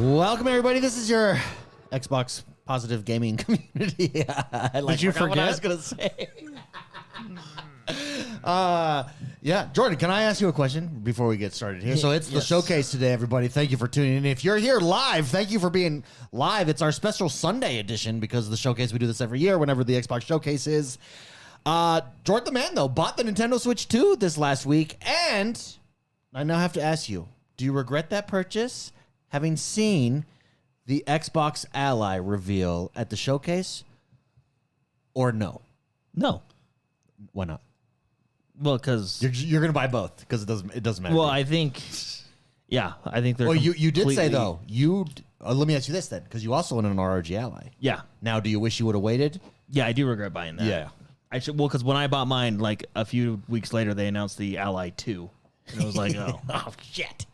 Welcome, everybody. This is your Xbox positive gaming community. Did you forget what I was going to say? Yeah, Jordan, can I ask you a question before we get started here? So it's the showcase today, everybody. Thank you for tuning in. If you're here live, thank you for being live. It's our special Sunday edition because of the showcase. We do this every year whenever the Xbox showcase is. Jordan the man, though, bought the Nintendo Switch 2 this last week, and I now have to ask you, do you regret that purchase, having seen the Xbox Ally reveal at the showcase, or no? No. Why not? Well, because you're going to buy both because it doesn't matter. Well, I think they're. Well, you did say though let me ask you this then, because you also own an ROG Ally. Yeah. Now, do you wish you would have waited? Yeah, I do regret buying that. Yeah. I should. Well, because when I bought mine, like a few weeks later, they announced the Ally 2, and it was like, oh shit.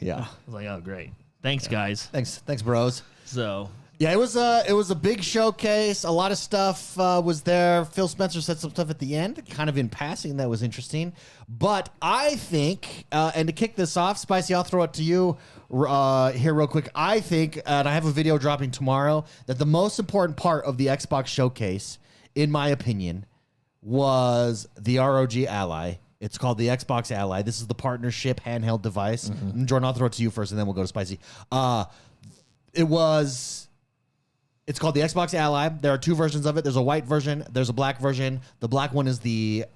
Yeah. I was like, oh great. Thanks, guys. Thanks, bros. So. Yeah, it was a big showcase. A lot of stuff was there. Phil Spencer said some stuff at the end, kind of in passing, that was interesting. But I think, and to kick this off, Spicy, I'll throw it to you here real quick. I think, and I have a video dropping tomorrow, that the most important part of the Xbox showcase, in my opinion, was the ROG Ally. It's called the Xbox Ally. This is the partnership handheld device. Mm-hmm. Jordan, I'll throw it to you first, and then we'll go to Spicy. It's called the Xbox Ally. There are two versions of it. There's a white version. There's a black version. The black one is the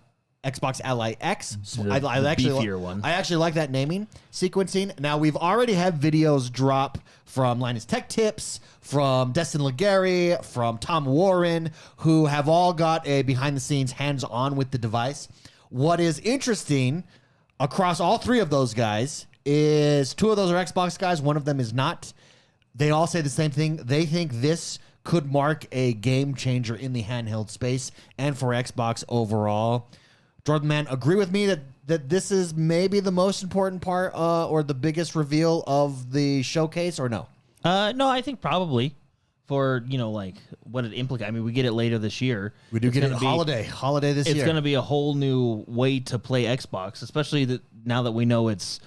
Xbox Ally X. Beefier one. I actually like that naming sequencing. Now, we've already had videos drop from Linus Tech Tips, from Destin Legary, from Tom Warren, who have all got a behind-the-scenes hands-on with the device. What is interesting across all three of those guys is two of those are Xbox guys. One of them is not. They all say the same thing. They think this could mark a game changer in the handheld space and for Xbox overall. Jordan, man, agree with me that this is maybe the most important part or the biggest reveal of the showcase, or no? No, I think probably for, like what it implicates. I mean, we get it later this year. We do get it holiday this year. It's going to be a whole new way to play Xbox, especially now that we know it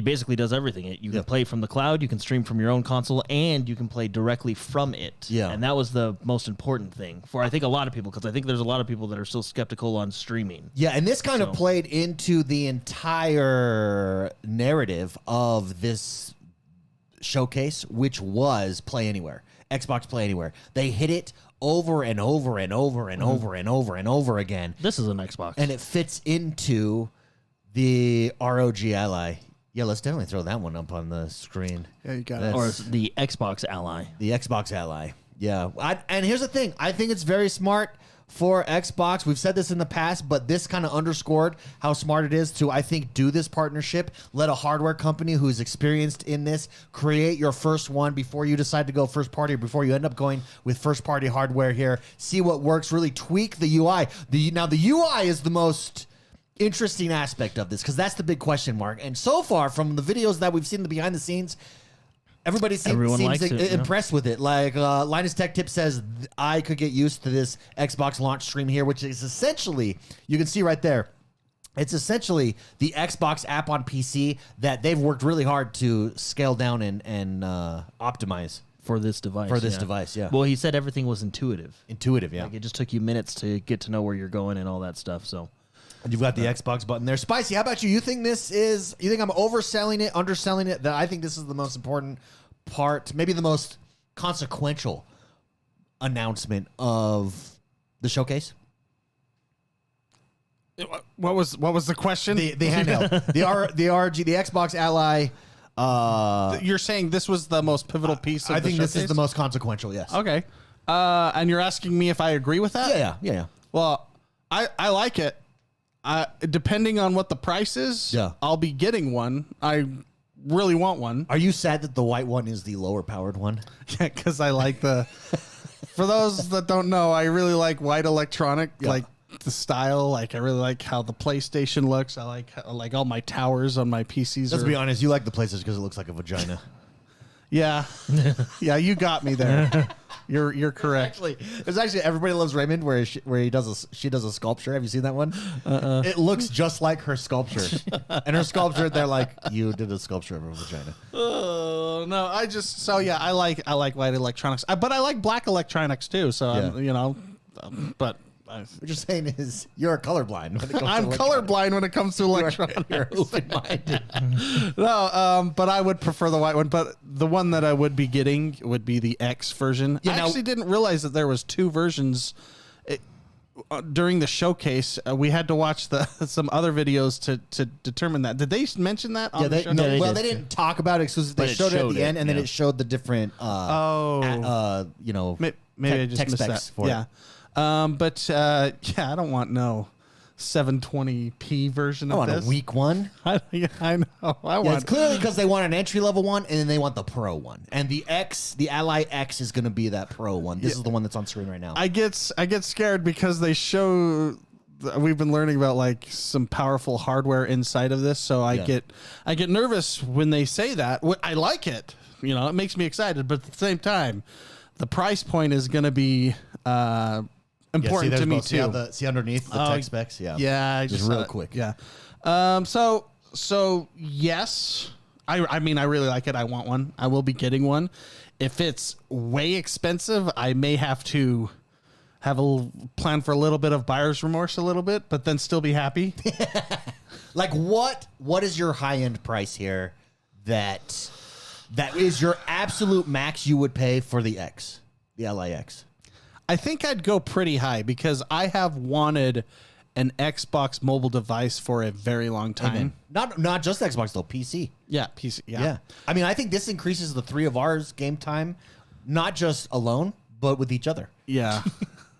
basically does everything. You can play from the cloud, you can stream from your own console, and you can play directly from it. Yeah. And that was the most important thing for, I think, a lot of people, because I think there's a lot of people that are still skeptical on streaming. Yeah, and this kind of played into the entire narrative of this showcase, which was Play Anywhere. Xbox Play Anywhere. They hit it over and over and over and over and over and over again. This is an Xbox. And it fits into the ROG Ally. Yeah, let's definitely throw that one up on the screen. Yeah, you got it. Or the Xbox Ally. The Xbox Ally. Yeah. And here's the thing. I think it's very smart for Xbox. We've said this in the past, but this kind of underscored how smart it is to, I think, do this partnership. Let a hardware company who's experienced in this create your first one before you decide to go first party, or before you end up going with first party hardware here. See what works. Really tweak the UI. Now, the UI is the most interesting aspect of this, because that's the big question mark. And so far, from the videos that we've seen, the behind the scenes, everybody seems impressed with it. Like Linus Tech Tip says, I could get used to this Xbox launch stream here, which is essentially, you can see right there, it's essentially the Xbox app on PC that they've worked really hard to scale down and optimize. For this device. Yeah. Well, he said everything was intuitive. Yeah. Like, it just took you minutes to get to know where you're going and all that stuff, so... And you've got the Xbox button there. Spicy, how about you? You think I'm overselling it, underselling it? That I think this is the most important part, maybe the most consequential announcement of the showcase? What was the question? The handheld. the RG, the Xbox Ally. You're saying this was the most pivotal piece of the showcase? This is the most consequential, yes. Okay. And you're asking me if I agree with that? Yeah. Well, I like it. Depending on what the price is, I'll be getting one. I really want one. Are you sad that the white one is the lower powered one? Yeah, because I like the... For those that don't know, I really like white electronic, like the style. Like, I really like how the PlayStation looks. I like all my towers on my PCs. Let's be honest, you like the PlayStation because it looks like a vagina. Yeah. Yeah, you got me there. You're correct. There's actually Everybody Loves Raymond where she does a sculpture. Have you seen that one? It looks just like her sculpture, and her sculpture. They're like, you did a sculpture of a vagina. Oh no! I like white electronics, but I like black electronics too. So but. What you're saying is you're colorblind. When it comes I'm colorblind when it comes to electronics. You're open-minded. No, but I would prefer the white one. But the one that I would be getting would be the X version. I actually didn't realize that there was two versions. During the showcase, we had to watch some other videos to determine that. Did they mention that? On the showcase? They didn't talk about it exclusively. They showed it at the end, and then it showed the different. Maybe I just tech missed specs that. for it. I don't want no 720p version of this. A weak one. I know. It's clearly because they want an entry level one, and then they want the pro one. And the Ally X is going to be that pro one. This is the one that's on screen right now. I get scared because they show. We've been learning about like some powerful hardware inside of this, so I get nervous when they say that. I like it. It makes me excited, but at the same time, the price point is going to be important to me too. See underneath the tech specs? Yeah, just real quick. Yeah. So yes, I mean, I really like it. I want one. I will be getting one. If it's way expensive, I may have to have a plan for a little bit of buyer's remorse but then still be happy. Like what is your high end price here that is your absolute max you would pay for the X, the LIX? I think I'd go pretty high because I have wanted an Xbox mobile device for a very long time. Not just Xbox though, PC. Yeah, PC. Yeah. I mean, I think this increases the three of ours game time, not just alone, but with each other. Yeah.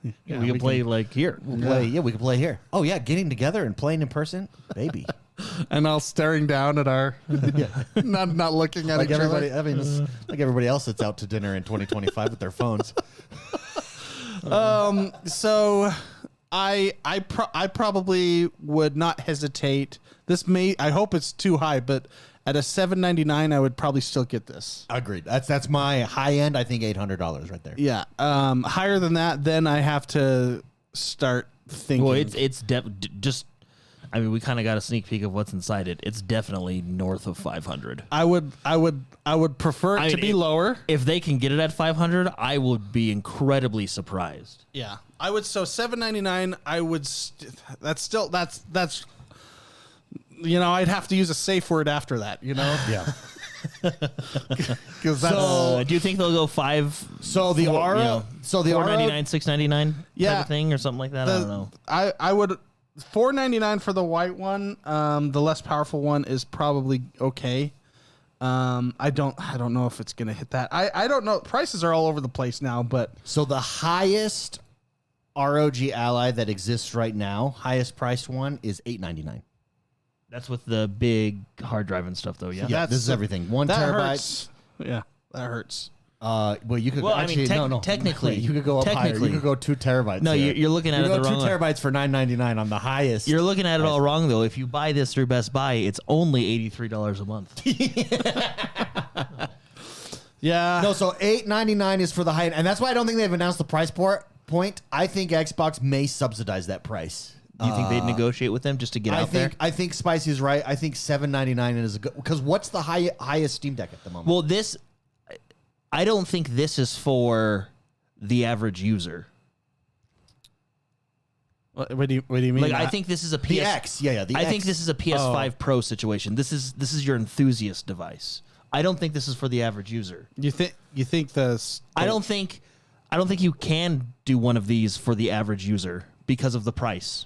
We can play like here. We can play here. Oh yeah, getting together and playing in person, baby. And all staring down at our, not looking at like each everybody. other. I mean, it's like everybody else that's out to dinner in 2025 with their phones. So I probably would not hesitate. I hope it's too high, but at a $799, I would probably still get this. Agreed. That's my high end. I think $800 right there. Yeah. Higher than that, then I have to start thinking. Well, it's just. I mean, we kind of got a sneak peek of what's inside it. It's definitely north of 500. I would prefer it to be lower. If they can get it at 500, I would be incredibly surprised. Yeah, I would. So $799, I would. That's I'd have to use a safe word after that. Yeah. Because do you think they'll go 5? So the R. So the $499, $699 yeah, type of thing or something like that. I don't know. I would. $499 for the white one. The less powerful one is probably okay. I don't know if it's gonna hit that. I don't know. Prices are all over the place now, but so the highest ROG Ally that exists right now, highest priced one is $899. That's with the big hard drive and stuff, though. Yeah. Yeah, this is everything. 1 that terabyte. Hurts. Yeah, that hurts. Well, you could actually technically you could go up higher. You could go 2 terabytes. No, you're looking at it the wrong. 2 terabytes for $9.99 on the highest. You're looking at it all wrong though. If you buy this through Best Buy, it's only $83 a month. Yeah. No, so $8.99 is for the high end, and that's why I don't think they've announced the price point. I think Xbox may subsidize that price. Do you think they'd negotiate with them just to get out there? I think Spicy's right. I think $7.99 is a good, because what's the highest Steam Deck at the moment? Well, I don't think this is for the average user. What do you mean? Like, I think this is a PS. The X, the I X. think this is a PS5 Pro situation. This is your enthusiast device. I don't think this is for the average user. You think this? I don't think you can do one of these for the average user because of the price.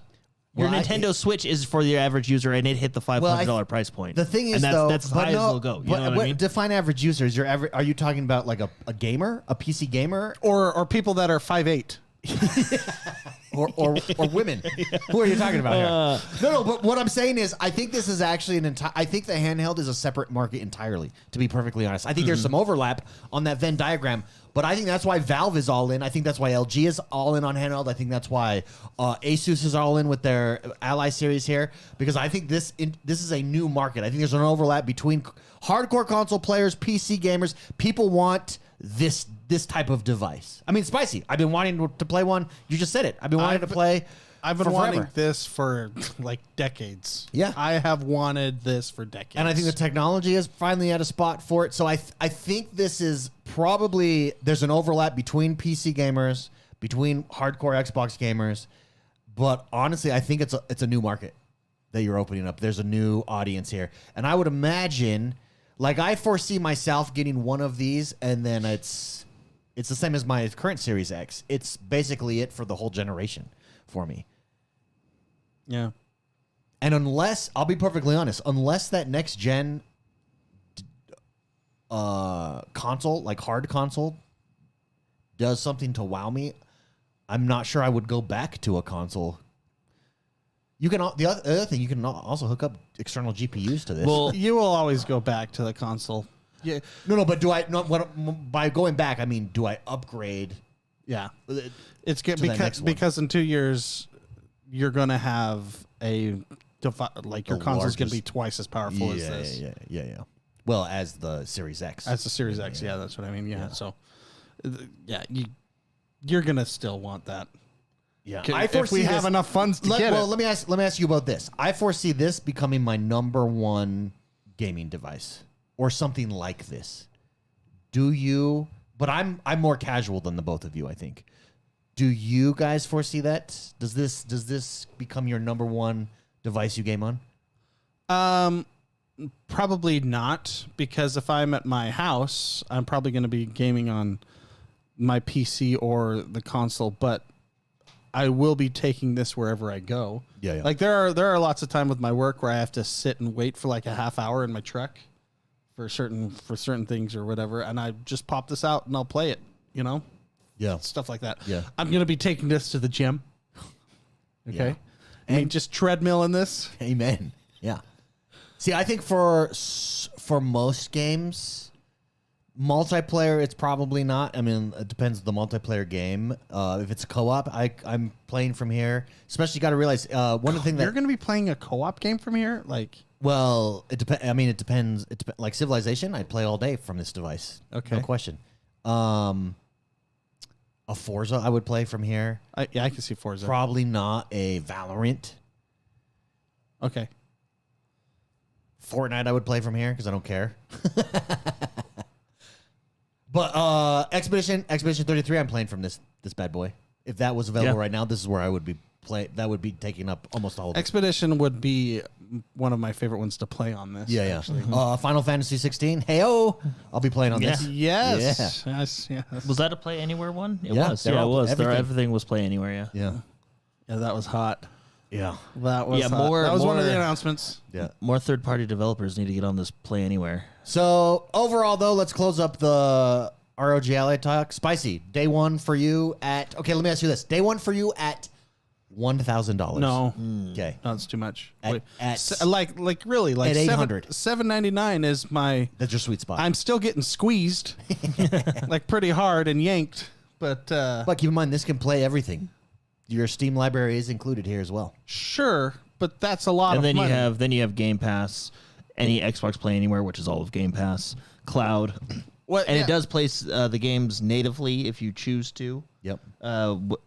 Your Nintendo Switch is for the average user, and it hit the $500 price point. The thing is, that's as high as it'll go. You know what I mean? Define average user. Are you talking about like a gamer, a PC gamer, or people that are 5'8"? or women? Who are you talking about here? No. But what I'm saying is, I think this is actually I think the handheld is a separate market entirely. To be perfectly honest, I think there's some overlap on that Venn diagram. But I think that's why Valve is all in. I think that's why LG is all in on handheld. I think that's why Asus is all in with their Ally series here, because I think this is a new market. I think there's an overlap between hardcore console players, PC gamers. People want this this type of device. I mean, Spicy, I've been wanting to play one. You just said it. I've been wanting to play. I've been wanting this for like decades. Yeah. I have wanted this for decades. And I think the technology is finally at a spot for it. So I think this is probably, there's an overlap between PC gamers, between hardcore Xbox gamers. But honestly, I think it's a new market that you're opening up. There's a new audience here. And I would imagine, like, I foresee myself getting one of these, and then it's the same as my current Series X. It's basically it for the whole generation for me. Yeah. And unless, I'll be perfectly honest, unless that next gen console, like hard console, does something to wow me, I'm not sure I would go back to a console. You can the other thing, you can also hook up external GPUs to this. Well, you will always go back to the console. Yeah. No, but do I? No, by going back, I mean, do I upgrade? Yeah. It's good to because in 2 years you're gonna have your console's gonna be twice as powerful as this. Yeah. Well, as the Series X. As the Series X, yeah, that's what I mean. Yeah. So, yeah, you're gonna still want that. Yeah, if we have enough funds to get it. Well, let me ask you about this. I foresee this becoming my number one gaming device, or something like this. Do you? But I'm more casual than the both of you, I think. Do you guys foresee that? Does this become your number one device you game on? Probably not, because if I'm at my house, I'm probably going to be gaming on my PC or the console, but I will be taking this wherever I go. Yeah. Like there are lots of time with my work where I have to sit and wait for like a half hour in my truck for certain things or whatever, and I just pop this out and I'll play it, Yeah. stuff like that. Yeah. I'm going to be taking this to the gym. Okay. Yeah. I mean, just treadmill in this. Amen. Yeah. See, I think for most games, multiplayer, it's probably not. I mean, it depends on the multiplayer game. If it's a co-op, I'm playing from here. Especially, got to realize one of the things that you're going to be playing a co-op game from here, like. Well, it depends. I mean, it depends. Like Civilization, I'd play all day from this device. Okay, no question. A Forza, I would play from here. I can see Forza. Probably not a Valorant. Okay. Fortnite, I would play from here because I don't care. But Expedition 33, I'm playing from this bad boy. If that was available right now, this is where I would be that would be taking up almost the whole day. Expedition would be one of my favorite ones to play on this. Yeah. Final Fantasy 16. Hey-oh! I'll be playing on this. Yes. Yeah. Yes. Was that a Play Anywhere one? It Yeah, was. they're Yeah, it all- was. everything. Everything was Play Anywhere, Yeah. Yeah, that was hot. Yeah. That was hot. more- That was one of the more- announcements. Yeah. More third-party developers need to get on this Play Anywhere. So overall, though, let's close up the ROG Ally talk. Spicy, day one for you at. Okay, let me ask you this: day one for you at $1,000. No. Okay. No, it's too much. At- Wait, at- like really, like at 800. $7.99 is my. That's your sweet spot. I'm still getting squeezed, like pretty hard and yanked. But But keep in mind, this can play everything. Your Steam library is included here as well. sure, but that's a lot And of then money. you have Game Pass, any Xbox Play Anywhere, which is all of Game Pass, Cloud, What- and yeah. it does place the games natively if you choose to. Yep. To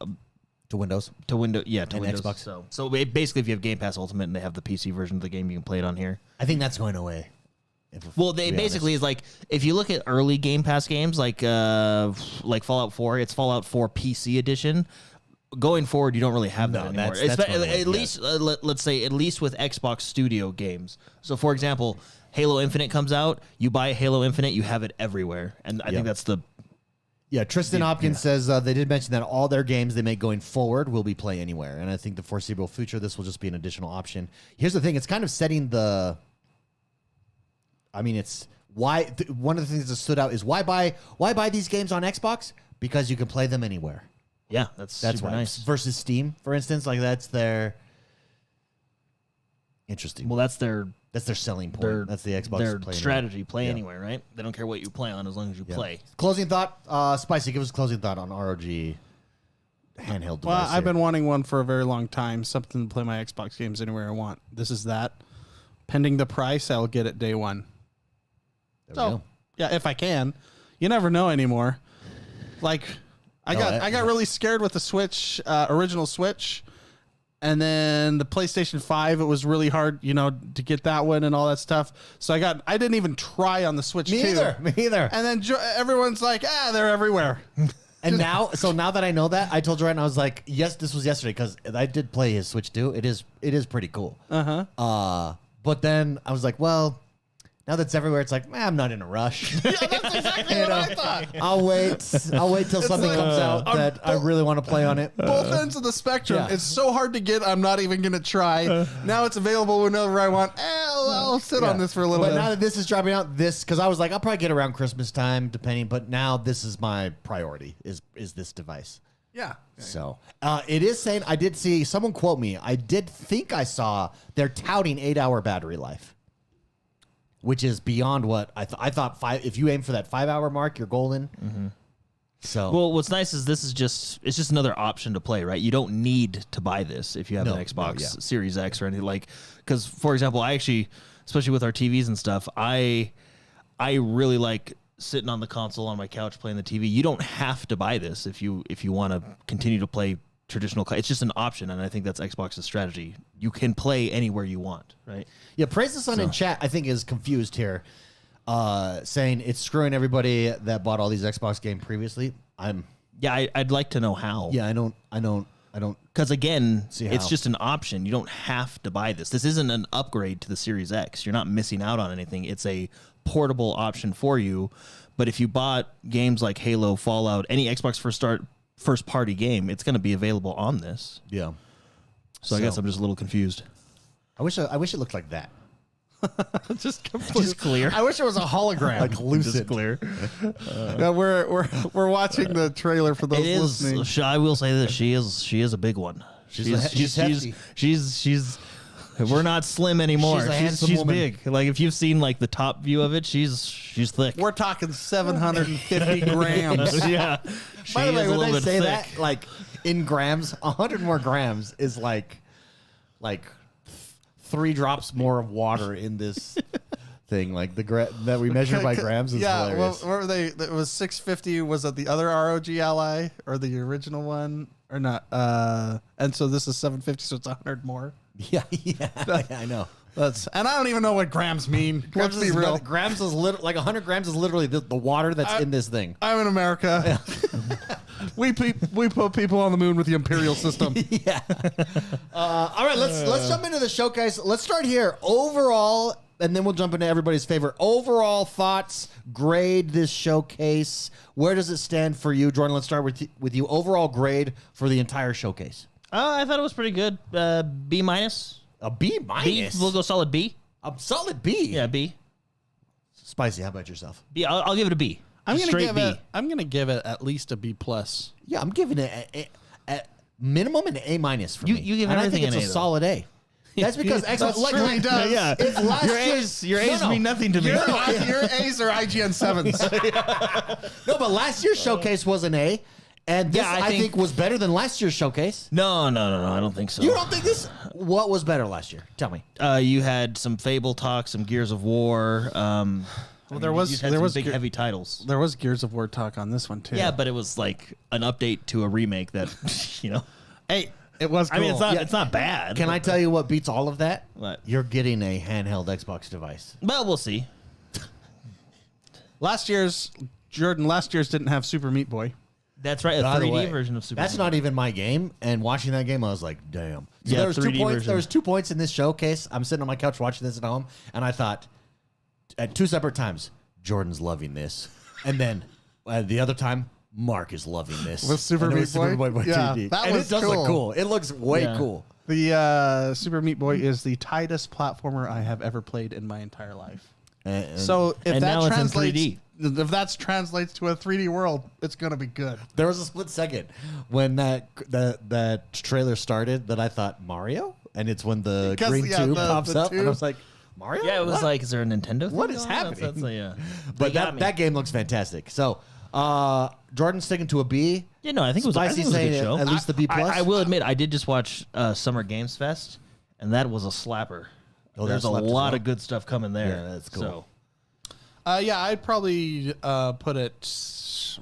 To Windows. Windows, to And Windows. Xbox. So basically, if you have Game Pass Ultimate and they have the PC version of the game, you can play it on here. I think that's going away. Well, they basically is like if you look at early Game Pass games like Fallout 4, it's Fallout 4 PC edition. Going forward, you don't really have that anymore. that's going away, at least let's say at least with Xbox Studio games. So, for example, Halo Infinite comes out, you buy Halo Infinite, you have it everywhere, and I think that's the. Yeah, Tristan Hopkins says they did mention that all their games they make going forward will be Play Anywhere, and I think the foreseeable future this will just be an additional option. Here's the thing: it's kind of setting the. I mean, it's why one of the things that stood out is why buy these games on Xbox, because you can play them anywhere. Yeah, that's super why. nice. Versus Steam, for instance, like that's their interesting. Well, that's their selling point. That's the Xbox their Play strategy. Anywhere. Play Yeah. Anywhere, right? They don't care what you play on as long as you Yeah. play. Closing thought, Spicy. Give us a closing thought on ROG handheld device. Well, I've here. been wanting one for a very long time. Something to play my Xbox games anywhere I want. This is that. Pending the price, I'll get it day one. There we So, go. yeah, if I can. You never know anymore. Like, I got really scared with the Switch, original Switch. And then the PlayStation 5, it was really hard, to get that one and all that stuff. So I didn't even try on the Switch Me 2. either. And then everyone's like, they're everywhere. And now that I know that, I told Jordan, I was like, yes, this was yesterday because I did play his Switch 2. It is pretty cool. But then I was like, well, now that's everywhere, it's like, I'm not in a rush. Yeah, that's exactly what I thought. I'll wait till something comes out that I really want to play on it. Both ends of the spectrum. Yeah. It's so hard to get. I'm not even going to try. Now it's available whenever I want. I'll sit on this for a little bit. But now that this is dropping out, because I was like, I'll probably get around Christmas time, depending. But now this is my priority, is this device. Yeah. So it is saying, I did see someone quote me. I did think I saw they're touting 8-hour battery life, which is beyond what I thought. If you aim for that 5-hour mark, you're golden. Mm-hmm. So well, what's nice is it's just another option to play, right? You don't need to buy this if you have an Xbox Series X or anything because for example, I actually, especially with our TVs and stuff, I really like sitting on the console on my couch playing the TV. You don't have to buy this if you want to continue to play traditional. It's just an option, and I think that's Xbox's strategy. You can play anywhere you want, right? Yeah, Praise the Sun in chat, I think, is confused here, saying it's screwing everybody that bought all these Xbox games previously. I'd like to know how. Yeah, I don't. Because again, See it's how. just an option. You don't have to buy this. This isn't an upgrade to the Series X. You're not missing out on anything. It's a portable option for you. But if you bought games like Halo, Fallout, any Xbox first party game, it's going to be available on this. Yeah. So I guess I'm just a little confused. I wish it looked like that. Just clear. I wish it was a hologram. Like lucid. Just clear. Yeah, we're watching the trailer for those It is. listening. I will say that she is a big one. She's hefty. She's. We're not slim anymore. She's a handsome she's woman. big. Like if you've seen like the top view of it, she's thick. We're talking 750 grams. Yeah. By the way, is a when little they bit say thick. that, like in grams, 100 more grams is like 3 drops more of water in this thing. Like that we measure by grams is hilarious. What were they? It was 650. Was it the other ROG Ally or the original one or not? And so this is 750, so it's 100 more. Yeah, I know. And I don't even know what grams mean. Let's be real. Grams is like 100 grams is literally the water that's in this thing. I'm in America. We put people on the moon with the imperial system. Yeah. All right, let's jump into the showcase. Let's start here. Overall, and then we'll jump into everybody's favorite. Overall thoughts, grade this showcase. Where does it stand for you, Jordan? Let's start with you. Overall grade for the entire showcase. I thought it was pretty good. B minus. A B minus. We'll go solid B. A solid B. Yeah, B. Spicy. How about yourself? B. I'll give it a B. I'm Straight B. I'm gonna give it at least a B plus. Yeah, I'm giving it at minimum an A minus for me. You give and everything I think an it's A, a though. solid A. That's because Xbox That's true, he does. Yeah. If last Your A's mean nothing to me. Your A's are IGN 7s. No, but last year's showcase was an A, and this Yeah, I think was better than last year's showcase. No, I don't think so. You don't think this? What was better last year? Tell me. You had some Fable talk, some Gears of War. there was some big heavy titles. There was Gears of War talk on this one too. Yeah, but it was like an update to a remake that Hey, it was cool. I mean, it's not bad. Can I tell you what beats all of that? What? You're getting a handheld Xbox device. Well, we'll see. last year's didn't have Super Meat Boy. That's right. A By the 3D way, version of Super. That's not even my game. And watching that game, I was like, damn. So Yeah, there was 3D 2 points. version. There was 2 points in this showcase. I'm sitting on my couch watching this at home, and I thought, at 2 separate times, Jordan's loving this, and then the other time, Mark is loving this With Super And it Meat was Super Boy? Boy Yeah, 3D. that and was it does cool. look cool. It looks way Yeah. cool. The Super Meat Boy is the tightest platformer I have ever played in my entire life. So if And that now it's in translates, 3D. if that translates to a 3D world, it's gonna be good. There was a split second when that trailer started that I thought Mario, and it's when the Because, green yeah, tube the pops up, and I tube. was like, Mario? Yeah, it was What? like, is there a Nintendo? What thing is going on? happening? That's yeah. But They got me. that game looks fantastic. So Jordan's sticking to a B. Yeah, no, I think it was, I Spicy think it was a saying good show. at least the B plus. I will admit, I did just watch Summer Games Fest, and that was a slapper. Oh, There's that a slapped as lot well? of good stuff coming there. Yeah, that's cool. Yeah, I'd probably put it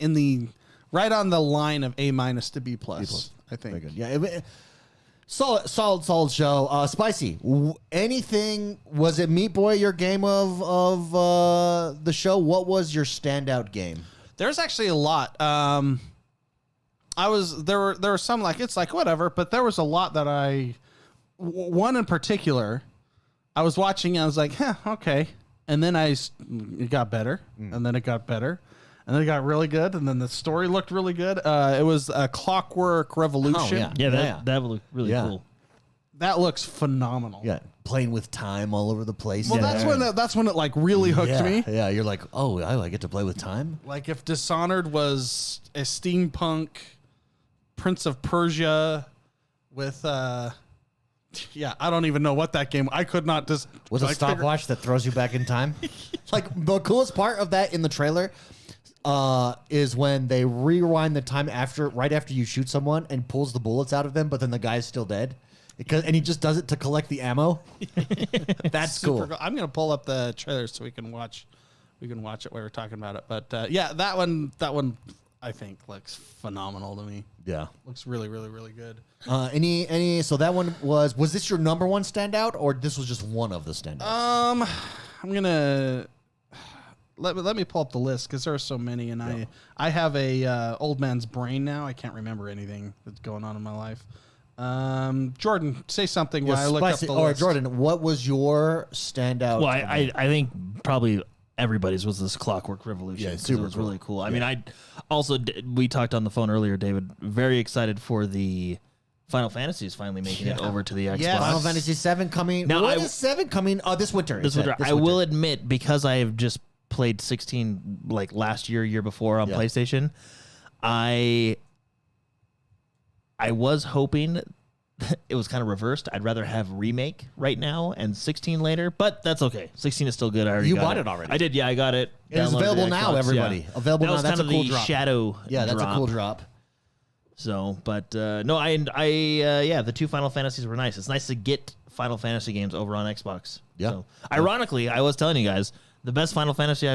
right on the line of A- to B+. I think. Very good. Yeah. Solid show. Spicy. Anything? Was it Meat Boy your game of the show? What was your standout game? There's actually a lot. There were some like it's like whatever, but there was a lot that one in particular, I was watching and I was like, okay, and then it got better, and then it got better, and then it got really good, and then the story looked really good. It was a Clockwork Revolution. That would look really cool. That looks phenomenal. Yeah, playing with time all over the place. Well, that's when it like really hooked me. Yeah, you're like, oh, I get to play with time. Like if Dishonored was a steampunk Prince of Persia with I don't even know what that game. I could not just with a stopwatch that throws you back in time. Like the coolest part of that in the trailer is when they rewind the time right after you shoot someone and pulls the bullets out of them, but then the guy's still dead. And he just does it to collect the ammo. That's cool. I'm gonna pull up the trailer so we can watch it while we're talking about it. But that one I think looks phenomenal to me. Yeah, looks really, really, really good. So that one was this your number one standout, or this was just one of the standouts? I'm gonna let me pull up the list because there are so many, and I have a old man's brain now. I can't remember anything that's going on in my life. Jordan, say something while I look up the list. Or Jordan, what was your standout? Well, I think probably everybody's was this Clockwork Revolution. Yeah, super cool. Really cool. I mean, we talked on the phone earlier, David. Very excited for the Final Fantasy is finally making it over to the Xbox. Yeah, Final Fantasy 7 coming. Now, is 7 coming? This winter. This winter. I will admit, because I have just played 16 like last year before on PlayStation, I was hoping it was kind of reversed. I'd rather have remake right now and 16 later, but that's okay. 16 is still good. I already bought it already. I did. Yeah, I got it. It's available now, everybody. Yeah. Available now. That's a cool drop. Shadow. Yeah, that's a cool drop. So, but no, the two Final Fantasies were nice. It's nice to get Final Fantasy games over on Xbox. Yeah. So, ironically, I was telling you guys the best Final Fantasy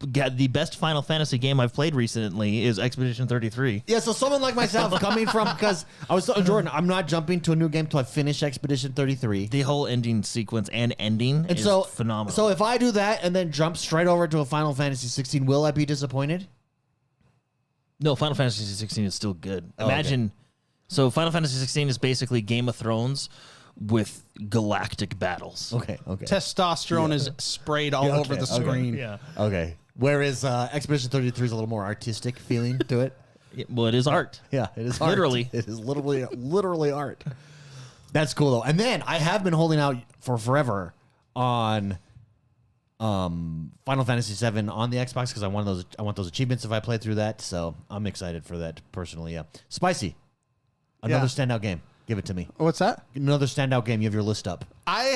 the best Final Fantasy game I've played recently is Expedition 33. Yeah, so someone like myself coming from, because I was telling Jordan, I'm not jumping to a new game until I finish Expedition 33. The whole ending sequence and ending is phenomenal. So if I do that and then jump straight over to a Final Fantasy 16, will I be disappointed? No, Final Fantasy 16 is still good. Imagine, so Final Fantasy 16 is basically Game of Thrones with galactic battles. Okay. Testosterone is sprayed all over the screen. Yeah. Okay. Whereas Expedition 33 is a little more artistic feeling to it. Well, it is art. Yeah, it is art. Literally. It is literally art. That's cool, though. And then I have been holding out for forever on Final Fantasy 7 on the Xbox because I want those achievements if I play through that. So I'm excited for that personally, yeah. Spicy. Another standout game. Give it to me. What's that? Another standout game. You have your list up. I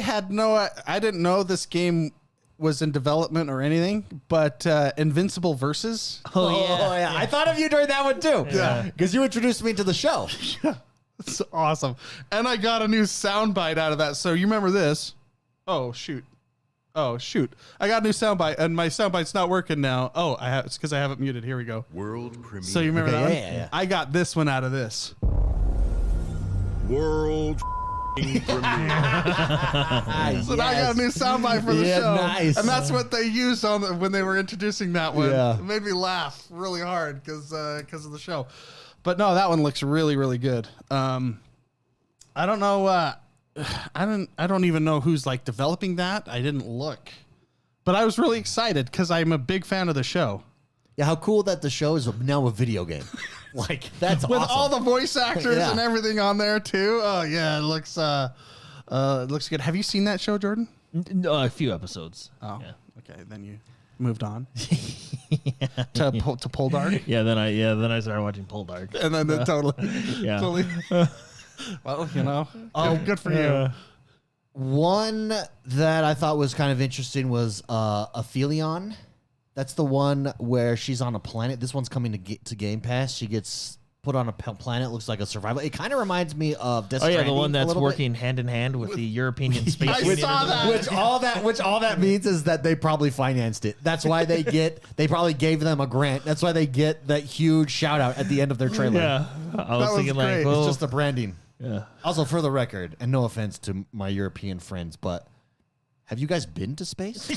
didn't know this game was in development or anything, but Invincible Versus. Oh, yeah. I thought of you during that one too. Yeah. Because you introduced me to the show. It's awesome. And I got a new soundbite out of that. So you remember this? Oh, shoot. I got a new soundbite, and my soundbite's not working now. It's because I have it muted. Here we go. World premiere. So you remember that one? Yeah. I got this one out of this. World premiere. So now I got a new soundbite for the show. Nice. And that's what they used when they were introducing that one. Yeah. It made me laugh really hard because of the show. But no, that one looks really, really good. I don't know. I don't even know who's like developing that. I didn't look, but I was really excited because I'm a big fan of the show. Yeah, how cool that the show is now a video game. Like, that's With awesome. all the voice actors Yeah. and everything on there too. Oh yeah, it looks good. Have you seen that show, Jordan? No, a few episodes. Oh, yeah. Okay. Then you moved on to Poldark. Yeah, then I started watching Poldark. And then totally. Well, good for you. One that I thought was kind of interesting was Aphelion. That's the one where she's on a planet. This one's coming to Game Pass. She gets put on a planet. Looks like a survival. It kind of reminds me of Death Oh yeah, Stranding the one a that's little working hand in hand with the European Space I Union. saw that. Which all that means is that they probably financed it. That's why they probably gave them a grant. That's why they get that huge shout out at the end of their trailer. Yeah, I was was thinking like, great. well, It's just the branding. yeah. Also, for the record, and no offense to my European friends, but have you guys been to space?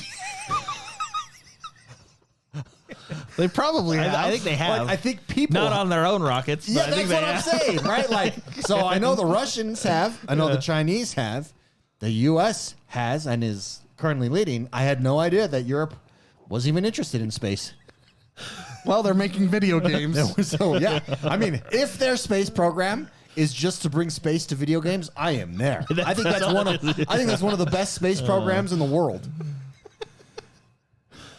They probably have. I think they have. Like, I think people Not on their own rockets. But Yeah, I think that's what they I'm have. saying, right? Like, so I know the Russians have, I know the Chinese have, the U.S. has, and is currently leading. I had no idea that Europe was even interested in space. Well, they're making video games. So yeah, I mean, if their space program is just to bring space to video games, I am there. I think that's one of the best space programs in the world.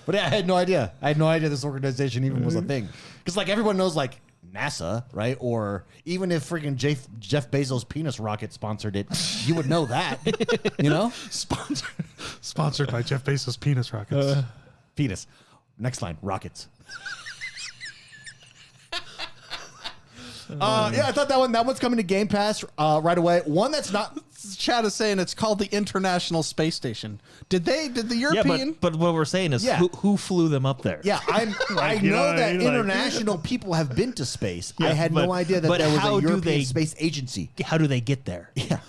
But yeah, I had no idea. I had no idea this organization even was a thing. Because like everyone knows like NASA, right? Or even if freaking Jeff Bezos' penis rocket sponsored it, you would know that. You know? Sponsored by Jeff Bezos' penis rockets. Penis. Next line, rockets. Yeah, I thought that one's coming to Game Pass right away. One that's not. Chad is saying it's called the International Space Station. Did the Yeah, European? but what we're saying is, Yeah. who flew them up there? Yeah, I you know know what I that mean? Like- international people have been to space. I Yeah, had no idea that but there was how a do European they- space agency. How do they get there? Yeah,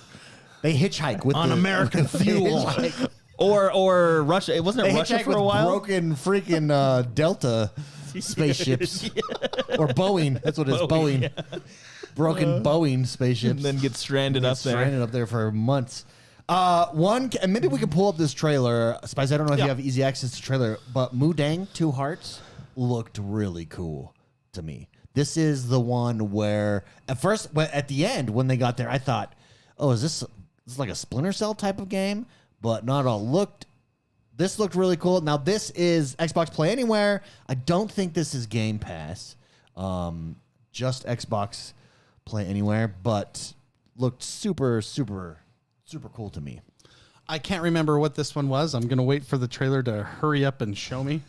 they hitchhike with On American they fuel. hitchhike- Or Russia? It wasn't They Russia hitchhike for with a while. broken freaking Delta spaceships or Boeing. That's what it is. Boeing. Broken Boeing spaceships. And then get stranded up there. Stranded up there for months. And maybe we can pull up this trailer. Spice, I don't know if you have easy access to trailer, but Mudang 2 Hearts looked really cool to me. This is the one where at the end when they got there, I thought, oh, is this like a Splinter Cell type of game? But not all. This looked really cool. Now this is Xbox Play Anywhere. I don't think this is Game Pass. Just Xbox Play Anywhere, but looked super, super, super cool to me. I can't remember what this one was. I'm going to wait for the trailer to hurry up and show me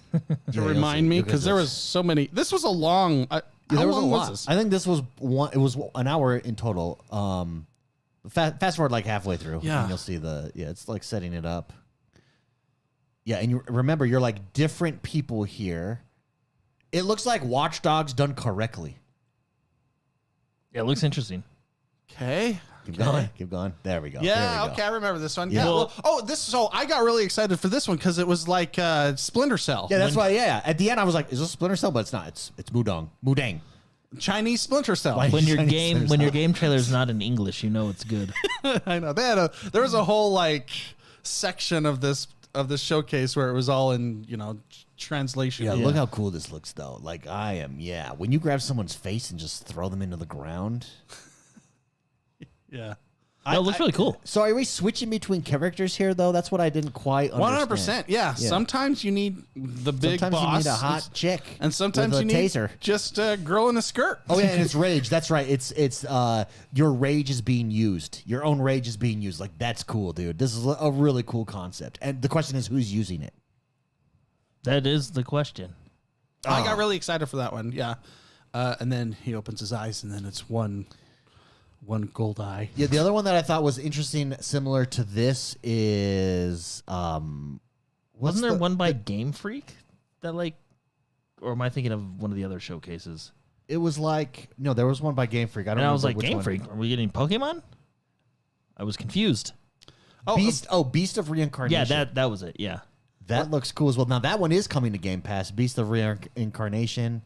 to remind me because there was so many. This was a long. How long was this? I think this was one. It was an hour in total. Fast forward like halfway through, and you'll see it's like setting it up. Yeah, and you remember you're like different people here. It looks like Watch Dogs done correctly. Yeah, it looks interesting. Okay. Keep going. Keep going. There we go. Yeah, There we go. okay, I remember this one. Yeah. Yeah. So I got really excited for this one because it was like Splinter Cell. Yeah, that's why. Yeah, at the end I was like, "Is this Splinter Cell?" But it's not. It's Mudang. Chinese Splinter Cell. Like- When your Chinese game trailer is not in English, you know it's good. I know. There was a whole like section of this showcase where it was all in, translation. Yeah, look how cool this looks though. Like when you grab someone's face and just throw them into the ground. Yeah. It looks really cool. So are we switching between characters here though? That's what I didn't quite understand. 100%. Yeah. Sometimes you need the big Sometimes boss. you need a hot chick, and sometimes with you a need taser. just a girl in a skirt. Oh yeah, and it's rage. That's right. It's your rage is being used. Your own rage is being used. Like that's cool, dude. This is a really cool concept. And the question is, who's using it? That is the question. I got really excited for that one. Yeah. And then he opens his eyes, and then it's one gold eye. Yeah, the other one that I thought was interesting, similar to this, is Wasn't there one by Game Freak that or am I thinking of one of the other showcases? It was like there was one by Game Freak. I don't know. And I was like, which Game one. Freak? Are we getting Pokemon? I was confused. Beast of Reincarnation. Yeah, that was it. Yeah. That looks cool as well. Now that one is coming to Game Pass. Beast of Reincarnation.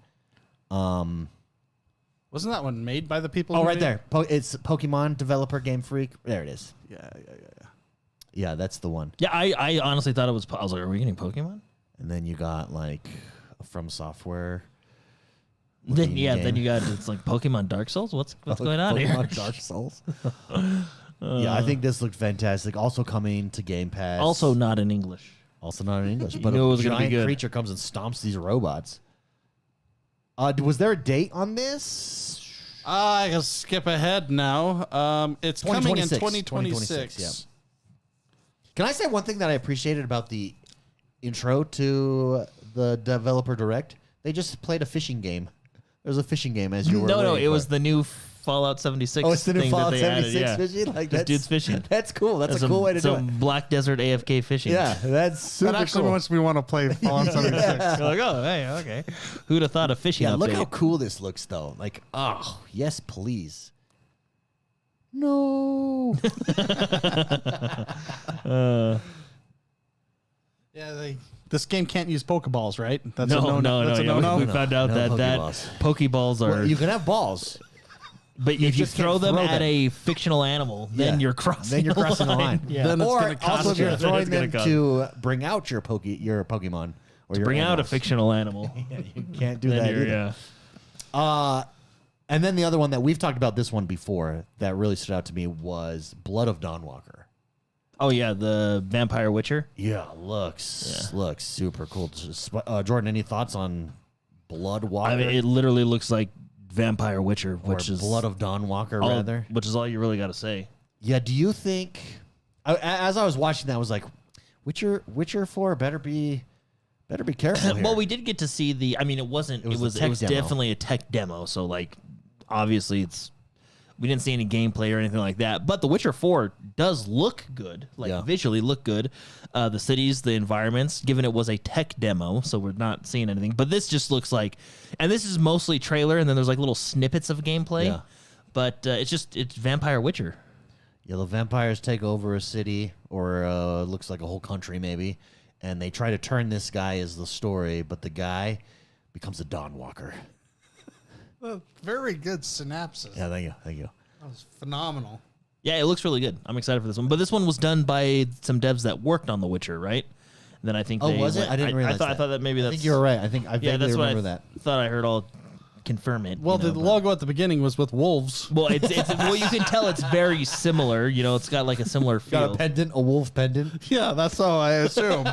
Wasn't that one made by the people? Oh, who right made there. It's Pokemon developer Game Freak. There it is. Yeah. Yeah, that's the one. Yeah, I honestly thought it was. I was like, are we getting Pokemon? And then you got like From Software. Then game. then you got it's like Pokemon Dark Souls. What's going on here? Pokemon Dark Souls. Yeah, I think this looked fantastic. Also coming to Game Pass. Also not in English. Also not in English, but knew it a was gonna be giant good. creature comes and stomps these robots. Was there a date on this? I can skip ahead now. It's coming in 2026. Yeah. Can I say one thing that I appreciated about the intro to the developer direct? They just played a fishing game. There's a fishing game as you were. No, waiting it for. was the new Fallout 76. Oh, it's the new thing Fallout that they 76 added. Yeah. fishing. Like This dude's fishing. That's cool. That's a cool way to do it. Some Black Desert AFK fishing. Yeah, that's super That actually cool. makes me want to play Fallout 76. You're like, oh, hey, okay. Who'd have thought of fishing Yeah, update? look how cool this looks, though. Like, oh, yes, please. No. Yeah, this game can't use Pokeballs, right? That's no. That's a Yeah, no-no. we found out No that Pokeballs. Pokeballs are. Well, you can have balls. but if you just can't throw them throw at them. a fictional animal, then Yeah. you're crossing. Then you're crossing the line. Yeah. Then it's Or gonna cost also, if you. you're Then throwing it's gonna them cost. to bring out your Pokemon. Or your Bring out a animals. fictional animal. Yeah, you can't do Then that you're- either. yeah. And then the other one that we've talked about this one before that really stood out to me was Blood of Dawnwalker. Oh yeah, the Vampire Witcher. Yeah, looks super cool. Jordan, any thoughts on Blood Walker? I mean, it literally looks like Vampire Witcher, or which is Blood of Dawnwalker, all, rather. which is all you really got to say. Yeah, do you think, as I was watching that, I was like, Witcher 4 better be careful here. Well, we did get to see the. I mean, it wasn't. It was was. a tech demo. Definitely a tech demo. So like, obviously, we didn't see any gameplay or anything like that. But The Witcher 4 does look good, like Yeah. visually look good. The cities, the environments, given it was a tech demo, so we're not seeing anything. But this just looks like, and this is mostly trailer, and then there's like little snippets of gameplay. Yeah. But it's Vampire Witcher. Yeah, the vampires take over a city, or looks like a whole country maybe, and they try to turn this guy as the story, but the guy becomes a Dawnwalker. Very good synapses. Yeah, thank you. That was phenomenal. Yeah, it looks really good. I'm excited for this one. But this one was done by some devs that worked on The Witcher, right? And then I think Oh, they was it? went- I didn't realize I thought that maybe I that's. think you're right. I vaguely that's what I remember that. thought I heard. I'll confirm it. Well, the logo at the beginning was with wolves. Well, it's well, you can tell it's very similar. You know, it's got like a similar feel. Got a pendant, a wolf pendant. Yeah, that's how I assume.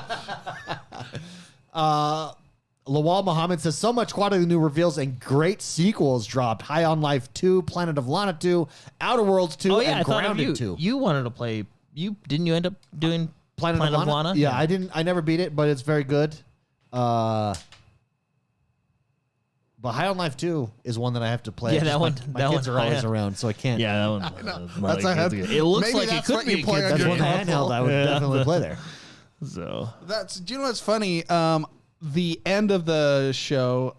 Lawal Muhammad says, so much quality new reveals and great sequels dropped. High on Life 2, Planet of Lana 2, Outer Worlds 2, Oh yeah, I and thought of Grounded you. 2. You wanted to play. You didn't you end up doing Planet of Lana? Yeah, I never beat it, but it's very good. But High on Life 2 is one that I have to play. Yeah, Just that one- My that kids one, are always yeah. around, so I can't. Yeah, that one. That's a head- it looks maybe like it that's could what be you a play kid's on That's your one game. handheld I would definitely play there. So Do you know what's funny? The end of the show,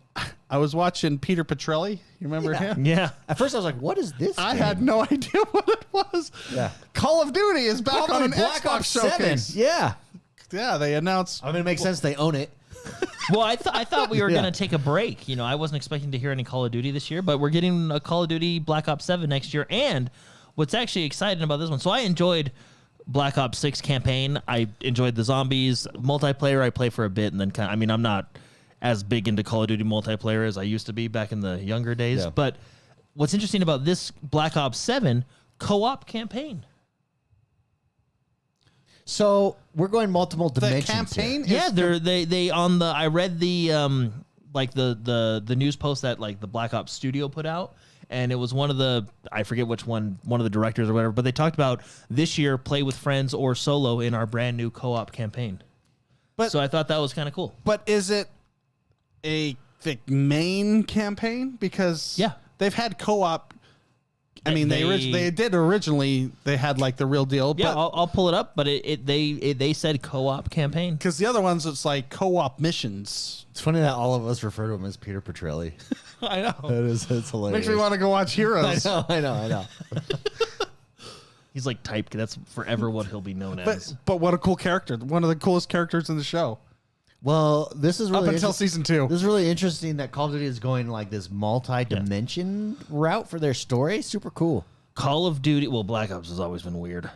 I was watching Peter Petrelli. You remember him? yeah. At first, I was like, what is this? I game? had no idea what it was. Yeah. Call of Duty is back on an Xbox showcase. Yeah. Yeah, they announced. I mean, it makes sense. They own it. Well, I thought we were Yeah. going to take a break. You know, I wasn't expecting to hear any Call of Duty this year, but we're getting a Call of Duty Black Ops 7 next year. And what's actually exciting about this one, so I enjoyed Black Ops 6 campaign. I enjoyed the zombies. Multiplayer, I play for a bit, and then kind of, I mean, I'm not as big into Call of Duty multiplayer as I used to be back in the younger days. Yeah. But what's interesting about this Black Ops 7 co-op campaign? So we're going multiple The dimensions. campaign is Yeah, they on the. I read the like the news post that like the Black Ops Studio put out, and it was one of the, I forget which one of the directors or whatever, but they talked about this year play with friends or solo in our brand new co-op campaign. But- So I thought that was kind of cool. But is it the main campaign? Because Yeah. they've had co-op. I mean, They- they did originally. They had like the real deal. Yeah, but I'll pull it up, but they said co-op campaign. because the other ones, it's like co-op missions. It's funny that all of us refer to him as Peter Petrelli. I know. It's hilarious. Makes me want to go watch Heroes. I know. He's like typed. That's forever what he'll be known as. But what a cool character! One of the coolest characters in the show. Well, this is really Up until season 2. This is really interesting that Call of Duty is going like this multi-dimension route for their story. Super cool. Call of Duty. Well, Black Ops has always been weird.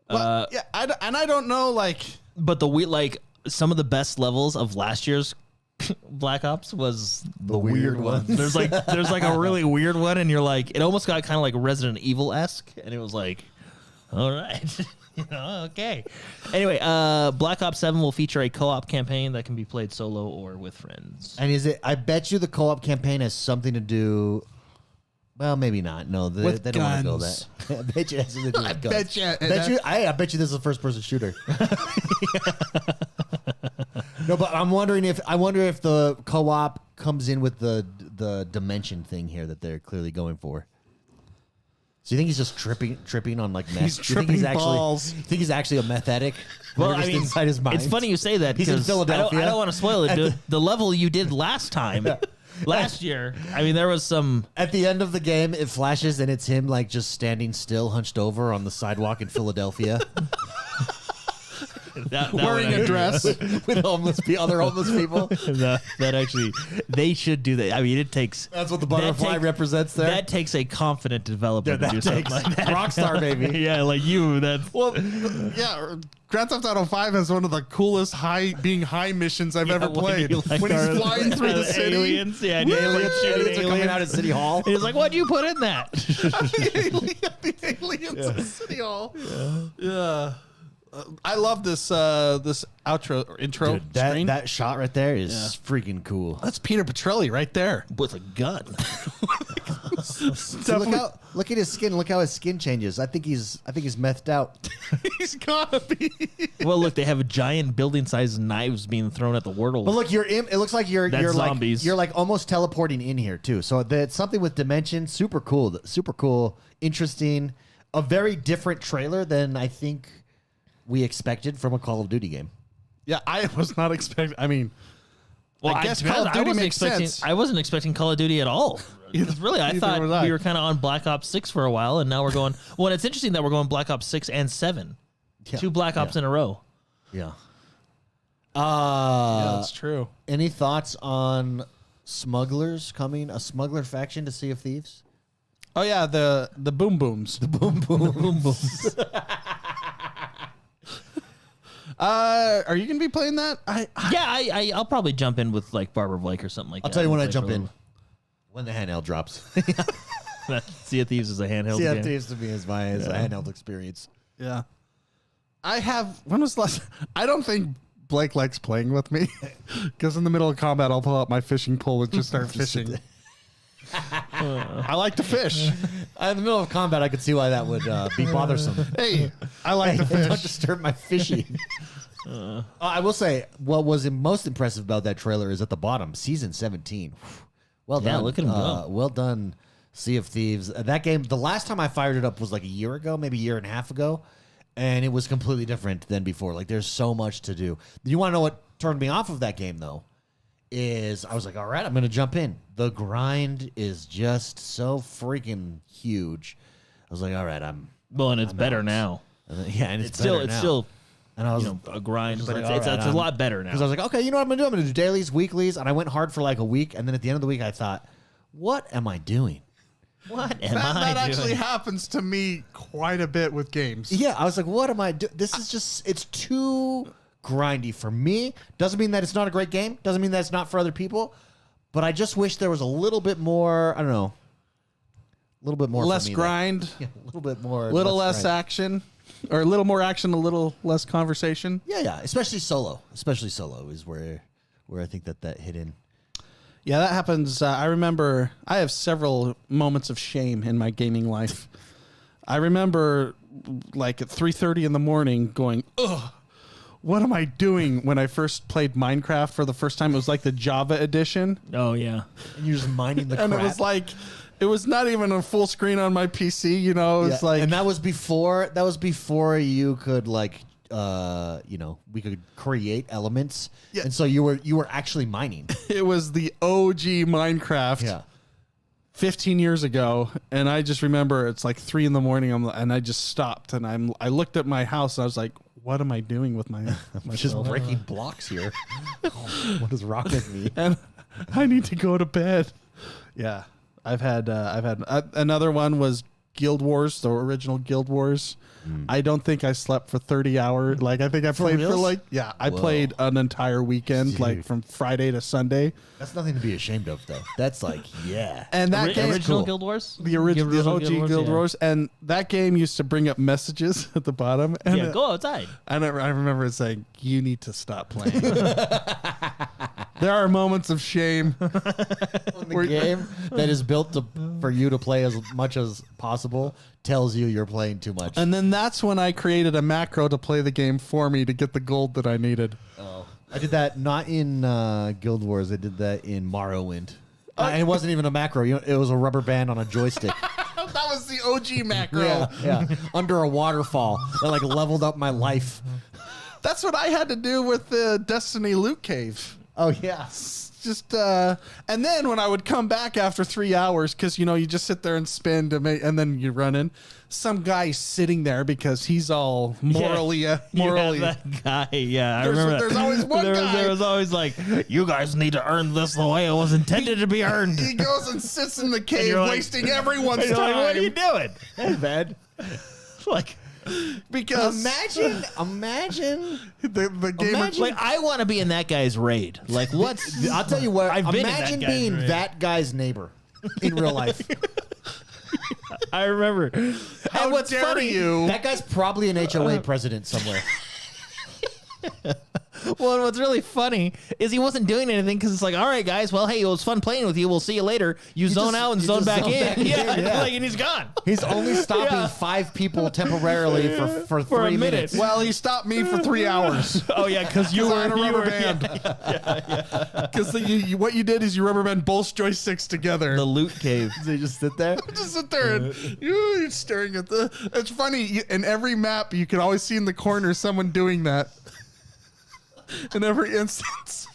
Well, yeah, I don't know. Like, But like some of the best levels of last year's Black Ops was the weird ones. There's like a really weird one, and you're like, it almost got kind of like Resident Evil esque, and it was like, all right, okay. Anyway, Black Ops 7 will feature a co-op campaign that can be played solo or with friends. And is it? I bet you the co-op campaign has something to do. Well, maybe not. No, With they don't want to go guns. that. I bet you it has something to do with I guns. bet you- I bet you this is a first-person shooter. No, but I wonder if the co-op comes in with the the dimension thing here that they're clearly going for. So you think he's just tripping on like meth? He's tripping balls. You think he's actually a meth addict? Well, I mean, inside his mind. it's funny you say that He's in because Philadelphia. I don't want to spoil it. The level you did last time, last year. I mean, there was some. At the end of the game, it flashes and it's him like just standing still, hunched over on the sidewalk in Philadelphia. Wearing a dress with other homeless people. that actually, they should do that. I mean, it takes. That's what the butterfly represents there. That takes a confident developer to do something like that. Rockstar, baby. Yeah, like you. That's yeah. Grand Theft Auto 5 has one of the coolest being high missions I've ever played. Like when he's flying through the city. Aliens, yeah, aliens are coming out of City Hall. He's like, "What'd you put in that?" the aliens in City Hall. Yeah. I love this outro or intro Dude, screen. that shot right there is freaking cool. That's Peter Petrelli right there. With a gun. See, look at his skin. Look how his skin changes. I think he's methed out. He's gotta be. Well, look, they have giant building-sized knives being thrown at the Wordle. But look, it looks like you're zombies. like you're like almost teleporting in here too. So that's something with dimension. Super cool, interesting. A very different trailer than I think we expected from a Call of Duty game. Yeah, I was not expecting. I mean, well, I guess Call of Duty makes sense. I wasn't expecting Call of Duty at all. Really, I thought we were kind of on Black Ops 6 for a while, and now we're going. Well, it's interesting that we're going Black Ops 6 and 7, two Black Ops in a row. Yeah. Yeah, that's true. Any thoughts on smugglers coming? A smuggler faction to Sea of Thieves? Oh yeah, the boom booms. The boom booms. Are you gonna be playing that? I'll probably jump in with like Barbara Blake or something like that. I'll tell you when I jump in. When the handheld drops. Sea of Thieves is a handheld. Sea of game. Thieves to me is my handheld experience. Yeah. When was the last? I don't think Blake likes playing with me because in the middle of combat, I'll pull out my fishing pole and just start fishing. I like to fish. In the middle of combat, I could see why that would be bothersome. Hey, I like to fish. Don't disturb my fishing. I will say, what was most impressive about that trailer is at the bottom, season 17. Well done. Yeah, look at him go. Well done, Sea of Thieves. That game, the last time I fired it up was like a year ago, maybe a year and a half ago, and it was completely different than before. Like, there's so much to do. You want to know what turned me off of that game, though? Is I was like, all right, I'm going to jump in. The grind is just so freaking huge. I was like, all right, and it's better out. Now. Yeah, and it's still, and I was a grind, but like, it's a lot better now. Because I was like, okay, you know what I'm going to do? I'm going to do dailies, weeklies, and I went hard for like a week, and then at the end of the week, I thought, what am I doing? That actually happens to me quite a bit with games. Yeah, I was like, what am I doing? This is just, it's too grindy for me. Doesn't mean that it's not a great game. Doesn't mean that it's not for other people. But I just wish there was a little bit more, I don't know, a little bit more. Less grind. Yeah, a little bit more. A little less action. Or a little more action, a little less conversation. Yeah. Especially solo. Especially solo is where I think that hit in. Yeah, that happens. I remember I have several moments of shame in my gaming life. I remember like at 3:30 in the morning going, ugh. What am I doing when I first played Minecraft for the first time? It was like the Java edition. Oh, yeah. And you're just mining the crap. And it was like, it was not even a full screen on my PC, you know? It was like, and that was before you could like, we could create elements. Yeah. And so you were actually mining. It was the OG Minecraft. Yeah. 15 years ago, and I just remember it's like 3 a.m. and I just stopped and I looked at my house and I was like, what am I doing with my just breaking blocks here? What is wrong with me? And I need to go to bed. Yeah, I've had another one was Guild Wars, the original Guild Wars. I don't think I slept for 30 hours. Like I think I played for like I played an entire weekend, like from Friday to Sunday. That's nothing to be ashamed of, though. That's like And that game, original cool. Guild Wars, the OG Guild Wars, and that game used to bring up messages at the bottom. And go outside. I remember it saying, "You need to stop playing." There are moments of shame. The game that is built for you to play as much as possible tells you you're playing too much. And then that's when I created a macro to play the game for me to get the gold that I needed. Oh, I did that not in Guild Wars. I did that in Morrowind. It wasn't even a macro. It was a rubber band on a joystick. That was the OG macro. Yeah. Under a waterfall that like leveled up my life. That's what I had to do with the Destiny loot cave. Oh yeah. Just and then when I would come back after 3 hours, because you just sit there and spin to make, and then you run in, some guy sitting there because he's all morally. You have that guy. Yeah, I remember. There's always one guy. There was always like, you guys need to earn this the way it was intended to be earned. He goes and sits in the cave, wasting everyone's You're time. like, what are you doing? Hey, man. Like, because imagine the gamer. like I want to be in that guy's raid. Like, what's? I'll tell you what. I've been in that imagine guy's being raid. that guy's neighbor in real life. I remember. How and what's dare funny? you? That guy's probably an HOA president somewhere. Well, and what's really funny is he wasn't doing anything because it's like, all right, guys. Well, hey, it was fun playing with you. We'll see you later. You zone out and zone back in. Yeah, like, and he's gone. He's only stopping 5 people temporarily for 3 a minute. minutes. Well, he stopped me for 3 hours. Oh yeah, because you were on a you rubber were- band. Because what you did is you rubber band both joysticks together. The loot cave. They just sit there. Just sit there and you're staring at the. It's funny. In every map, you can always see in the corner someone doing that. In every instance.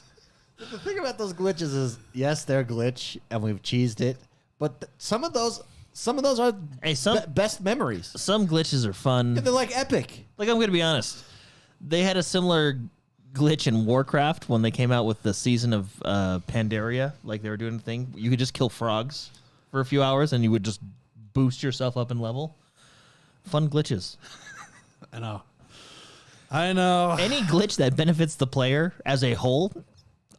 The thing about those glitches is, yes, they're glitch, and we've cheesed it, but some of those are best memories. Some glitches are fun. They're like epic. Like, I'm gonna be honest. They had a similar glitch in Warcraft when they came out with the season of Pandaria. Like, they were doing a thing. You could just kill frogs for a few hours, and you would just boost yourself up in level. Fun glitches. I know. Any glitch that benefits the player as a whole,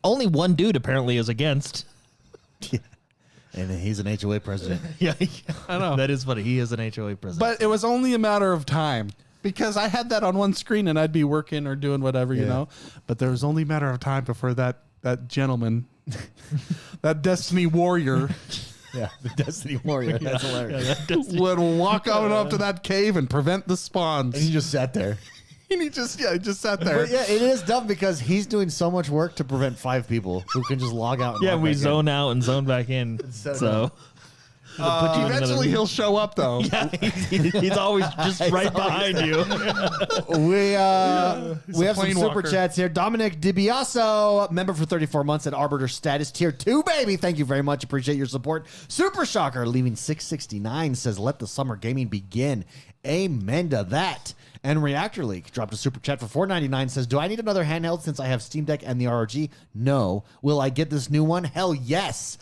only one dude apparently is against. Yeah. And he's an HOA president. Yeah, I know. That is funny. He is an HOA president. But it was only a matter of time. Because I had that on one screen and I'd be working or doing whatever, you know. But there was only a matter of time before that gentleman, that Destiny warrior, Yeah, the Destiny warrior. That's hilarious. would walk on up to that cave and prevent the spawns. And he just sat there. And he just sat there. But yeah, it is dumb because he's doing so much work to prevent 5 people who can just log out. And yeah, log we back zone out and zone back in. So Eventually he'll show up though. yeah, he's always just right behind you. We have some plane super walker. chats here. Dominic DiBiaso, member for 34 months at Arbiter status tier 2, baby. Thank you very much. Appreciate your support. Super Shocker leaving 669 says, let the summer gaming begin. Amen to that. And Reactor League dropped a super chat for $4.99. Says, do I need another handheld since I have Steam Deck and the ROG? No. Will I get this new one? Hell yes.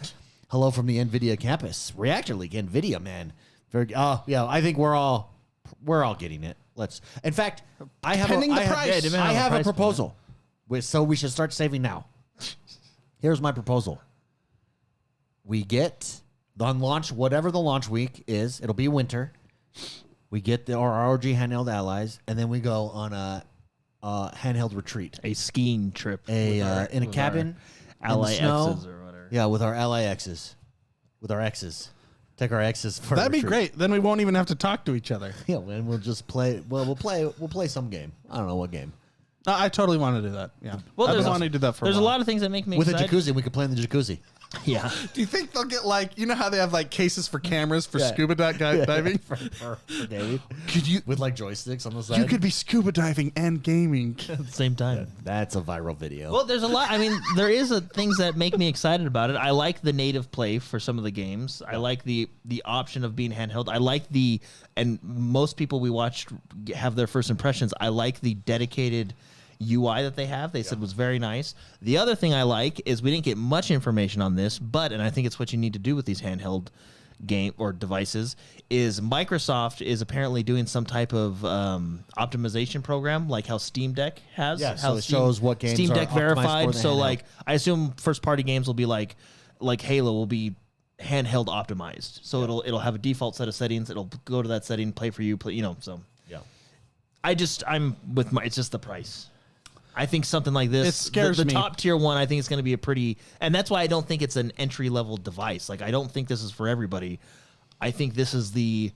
Hello from the NVIDIA campus. Reactor League, NVIDIA, man. Very. Yeah. I think we're all getting it. In fact, I have Depending the price. I have a proposal. So we should start saving now. Here's my proposal. We get on launch, whatever the launch week is. It'll be winter. We get our ROG handheld allies, and then we go on a handheld retreat. A skiing trip. In a cabin. Ally in the snow. X's or whatever. Yeah, with our ally X's. With our X's. Take our X's for a That'd be retreat. great. Then we won't even have to talk to each other. Yeah, and we'll just play. Well, we'll play some game. I don't know what game. I totally want to do that. Yeah. Well, I've there's been wanting to do that for There's a a while. lot of things that make me With excited. a jacuzzi, we could play in the jacuzzi. Yeah. Do you think they'll get how they have cases for cameras for Yeah. scuba diving? for gaming. Could you? With joysticks on the side. You could be scuba diving and gaming. At the same time. That's a viral video. Well, there's a lot. I mean, there is things that make me excited about it. I like the native play for some of the games. I like the option of being handheld. I like and most people we watched have their first impressions. I like the dedicated UI that they have. They said was very nice. The other thing I like is we didn't get much information on this, and I think it's what you need to do with these handheld game or devices, is Microsoft is apparently doing some type of optimization program like how Steam Deck has. Yeah, how so it shows what games Steam are Deck optimized for verified. the So handheld. I assume first party games will be like Halo will be handheld optimized. So it'll have a default set of settings. It'll go to that setting, play for you, so yeah. it's just the price. I think something like this, It scares the me. top tier one, I think it's going to be a pretty, and that's why I don't think it's an entry level device. Like, I don't think this is for everybody. I think this is a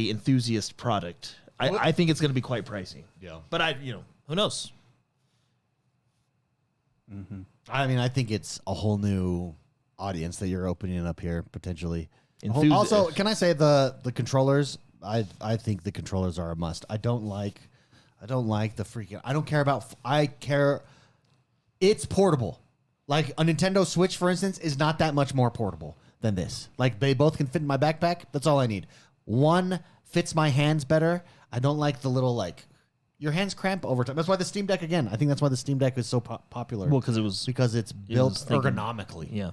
enthusiast product. I think it's going to be quite pricey. Yeah. But who knows? I mean, I think it's a whole new audience that you're opening up here potentially. Enthusi- Also, can I say the controllers? I think the controllers are a must. I don't like the freaking. I don't care about. I care. It's portable. Like a Nintendo Switch, for instance, is not that much more portable than this. Like they both can fit in my backpack. That's all I need. One fits my hands better. I don't like the little like your hands cramp over time. That's why the Steam Deck again. I think that's why the Steam Deck is so popular. Well, because it's built ergonomically. Yeah.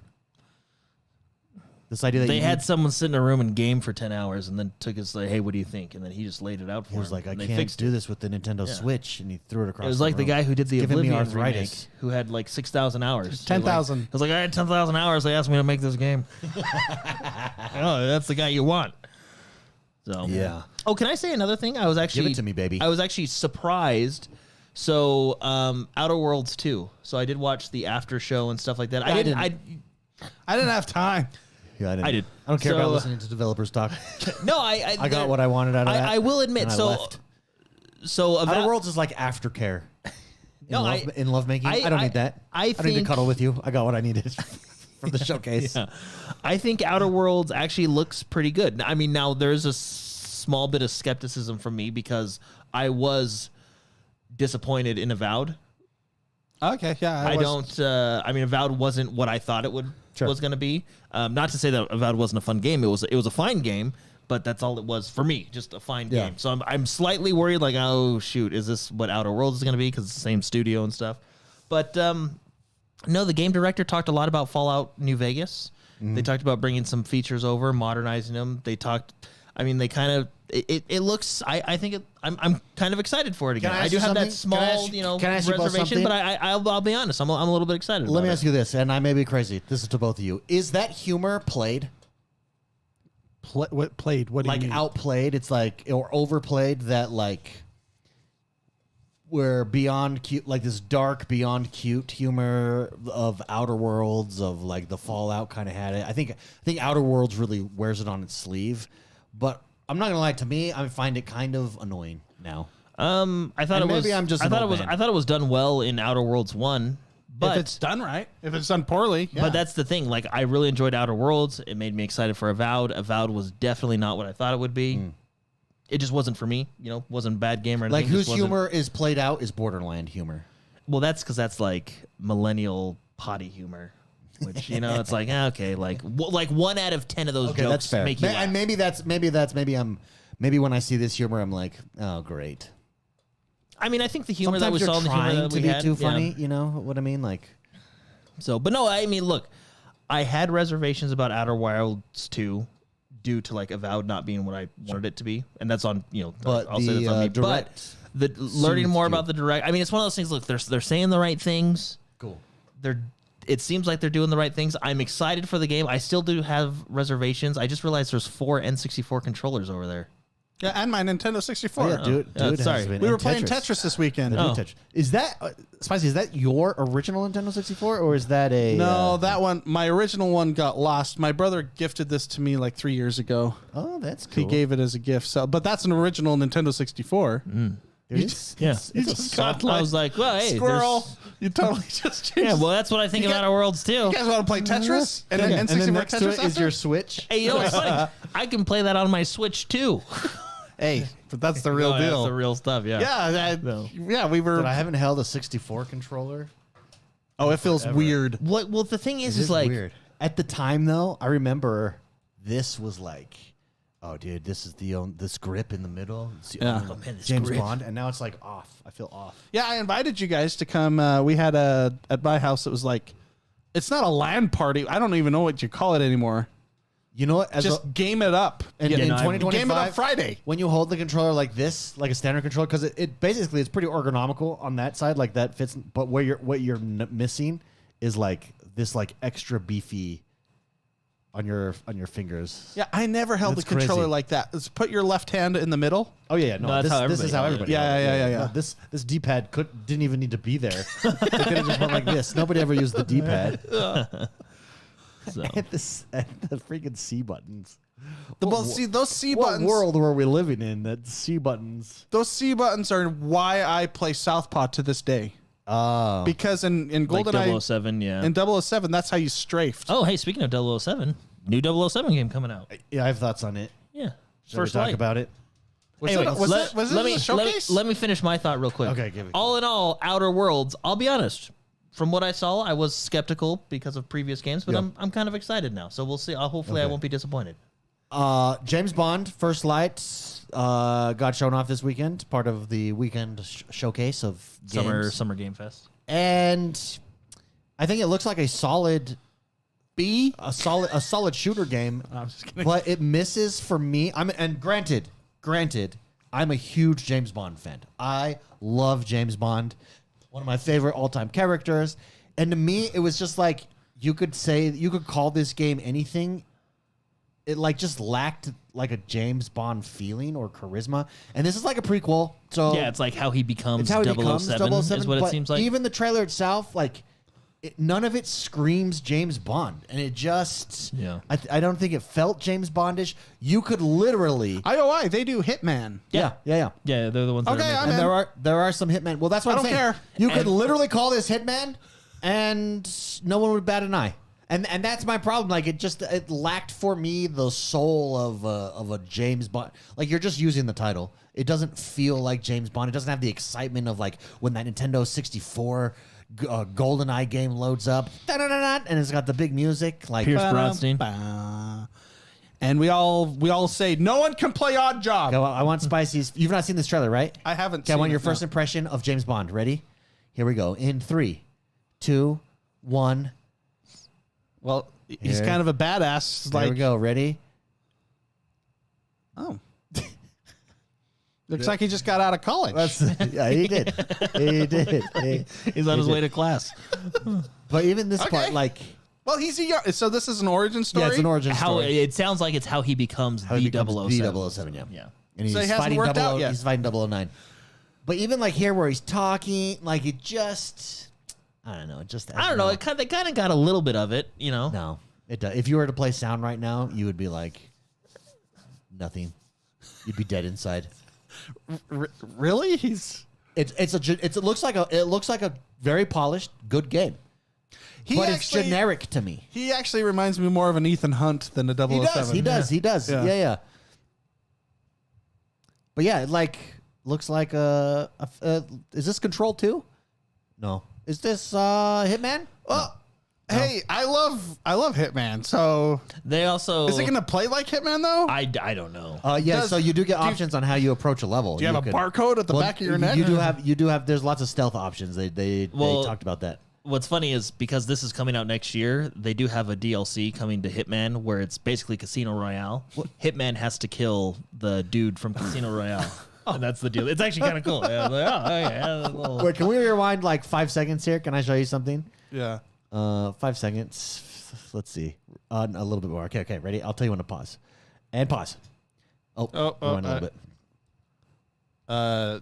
This idea that they had someone sit in a room and game for 10 hours and then took us like, hey, what do you think? And then he just laid it out for he was him. like, I and can't do this with the Nintendo Switch, and he threw it across. It was like the guy who did the giving me Oblivion remake, arthritis. who had like 6,000 hours. 10,000. I was like, I had 10,000 hours. They asked me to make this game. Oh, that's the guy you want. So Yeah. Oh, can I say another thing? I was actually Give it to me, baby. I was actually surprised. So, Outer Worlds 2. So I did watch the after show and stuff like that. I didn't have time. Yeah, I did. I don't care So, about listening to developers talk. No, I got what I wanted out of that. I will admit. and I So, left. so Outer Worlds is like aftercare. No, In lovemaking, I don't need that. I don't need to think- cuddle with you. I got what I needed from the showcase. Yeah. I think Outer Worlds actually looks pretty good. I mean, now there's a small bit of skepticism from me because I was disappointed in Avowed. Okay, yeah. I mean, Avowed wasn't what I thought it was going to be. Not to say that Avowed wasn't a fun game. It was a fine game, but that's all it was for me. Just a fine game. So I'm slightly worried. Like, oh shoot, is this what Outer Worlds is going to be? Because it's the same studio and stuff. But no, the game director talked a lot about Fallout New Vegas. They talked about bringing some features over, modernizing them. They talked. I mean, they kind of. It looks. I think. I'm kind of excited for it again. I do have that small, reservation, but I'll be honest. I'm a little bit excited. Let me about ask you this, and I may be crazy. This is to both of you. Is that humor played? What played? What do you Like mean? outplayed? It's like or overplayed that like. We're beyond cute, like this dark, beyond cute humor of Outer Worlds, of like the Fallout kind of had it. I think Outer Worlds really wears it on its sleeve, but I'm not gonna lie. To me, I find it kind of annoying now. I thought And it was. maybe I'm just I an thought it old was. man. I thought it was done well in Outer Worlds 1, but if it's done right, if it's done poorly, But that's the thing. Like, I really enjoyed Outer Worlds. It made me excited for Avowed. Avowed was definitely not what I thought it would be. It just wasn't for me. Wasn't a bad game or anything. Like whose Just wasn't- humor is played out is Borderland humor. Well, that's because that's like millennial potty humor, which it's like okay, like 1 out of 10 of those Okay, jokes that's fair. make you And laugh. maybe when I see this humor, I'm like, oh great. I mean, I think the humor Sometimes that we you're saw in the humor trying that to we be had, too yeah. funny. You know what I mean? Like, So, but no, I mean, look, I had reservations about Outer Wilds 2 due to like Avowed not being what I wanted it to be, and that's on But I'll say that's on me. direct But learning more soothed you. about the direct, I mean, it's one of those things. Look, they're saying the right things. cool. It seems like they're doing the right things. I'm excited for the game. I still do have reservations. I just realized there's 4 N64 controllers over there. yeah, and my Nintendo 64. Yeah, dude. sorry. We were playing Tetris this weekend. Oh. Tetris. Is that Spicy? Is that your original Nintendo 64, or is that a? No, that one, my original one got lost. My brother gifted this to me like 3 years ago. Oh, that's cool. He gave it as a gift. So, but that's an original Nintendo 64. It's, Yeah. it's a got I was like, well, hey, Squirrel. You totally just changed. Yeah, well, that's what I think of Outer Worlds too. You guys want to play Tetris? And and then N64 then next to Tetris it is your Switch. Hey, what's funny? I can play that on my Switch too. Hey, but that's the real No, deal. That's the real stuff. Yeah. Yeah, we were. But I haven't held a 64 controller. Oh, it feels weird. What? Well, the thing is It's like weird. At the time, though, I remember this was like, oh, dude, this is this grip in the middle. It's the Yeah. only- Oh, man, this James grip. Bond, and now it's like off. I feel off. Yeah, I invited you guys to come. We had at my house. It was like, it's not a LAN party. I don't even know what you call it anymore. You know what? Just game it up. in no, I- 2025, Game it up Friday. when you hold the controller like this, like a standard controller, because it basically it's pretty ergonomical on that side, like that fits. But what you're missing is like this like extra beefy on your fingers. Yeah, I never held That's the controller crazy. like that. Let's put your left hand in the middle. Oh yeah, No, that's this, how this is how everybody everybody. held it. held Yeah, yeah. No, this D-pad didn't even need to be there. They could have just went like this. Nobody ever used the D-pad. So. and the freaking C buttons. Well, see, those C What buttons. world were we living in? That C buttons. Those C buttons are why I play Southpaw to this day. Because in Like GoldenEye 007, yeah. in 007, that's how you strafed. Oh, hey, speaking of 007, new 007 game coming out. Yeah, I have thoughts on it. Yeah. Should we talk about it? Anyway, was it a showcase? let me finish my thought real quick. Okay, give it. All in all, Outer Worlds, I'll be honest. From what I saw, I was skeptical because of previous games, but I'm kind of excited now. So we'll see. Hopefully I won't be disappointed. James Bond First Light got shown off this weekend, part of the weekend showcase of games. Summer Game Fest. And I think it looks like a solid solid shooter game. I'm just kidding. But it misses for me. Granted, I'm a huge James Bond fan. I love James Bond, one of my favorite all-time characters. And to me, it was just like you could call this game anything. It like just lacked like a James Bond feeling or charisma. And this is like a prequel. So Yeah, it's like how he becomes it's how 007, he becomes 007 is what it but seems like. Even the trailer itself, like none of it screams James Bond, and it just I don't think it felt James Bondish. You could literally IOI, they do Hitman. yeah. Yeah, they're the ones that Okay, are I'm making in. And there are some Hitman. Well, that's what I I'm don't saying. care. You could literally call this Hitman, and no one would bat an eye. And that's my problem. Like it lacked for me the soul of a James Bond. Like you're just using the title. It doesn't feel like James Bond. It doesn't have the excitement of like when that Nintendo 64 GoldenEye game loads up, and it's got the big music like Pierce Brosnan. And we all say no one can play Odd Job. I want Spicy's. You've not seen this trailer, right? I haven't. Okay, I want seen your it, first no. impression of James Bond. Ready? Here we go. In 3, 2, 1. Well, he's Here. kind of a badass. There we go. Ready? Oh. Looks like he just got out of college. Yeah, he did. He did. He's on his way to class. But even this part, Okay. like, Well, so this is an origin story. yeah, it's an origin How story. it sounds like it's how he becomes How he the becomes 007. the 007, yeah. Yeah. And he's So he hasn't fighting worked out yet. He's fighting 009. But even like here where he's talking, like it just, I don't know. It just, I don't know. They kind of got a little bit of it, you know. No, it does. If you were to play sound right now, you would be like nothing. You'd be dead inside. Really? It looks like a very polished, good game. But it's generic to me. He actually reminds me more of an Ethan Hunt than a 007. He does. Yeah. Yeah. But yeah, it like looks like is this Control 2? No. Is this Hitman? Well, hey, I love Hitman. So They also is it going to play like Hitman though? I don't know. Yeah, so you do get options on how you approach a level. Do you have a barcode at the back of your neck? You do have there's lots of stealth options. They talked about that. What's funny is because this is coming out next year, they do have a DLC coming to Hitman where it's basically Casino Royale. Hitman has to kill the dude from Casino Royale. And that's the deal. It's actually kind of cool. Yeah, I was like, oh, yeah, little... Wait, can we rewind like 5 seconds here? Can I show you something? Yeah. 5 seconds. Let's see. A little bit more. Okay, ready? I'll tell you when to pause. And pause. Rewind a little bit.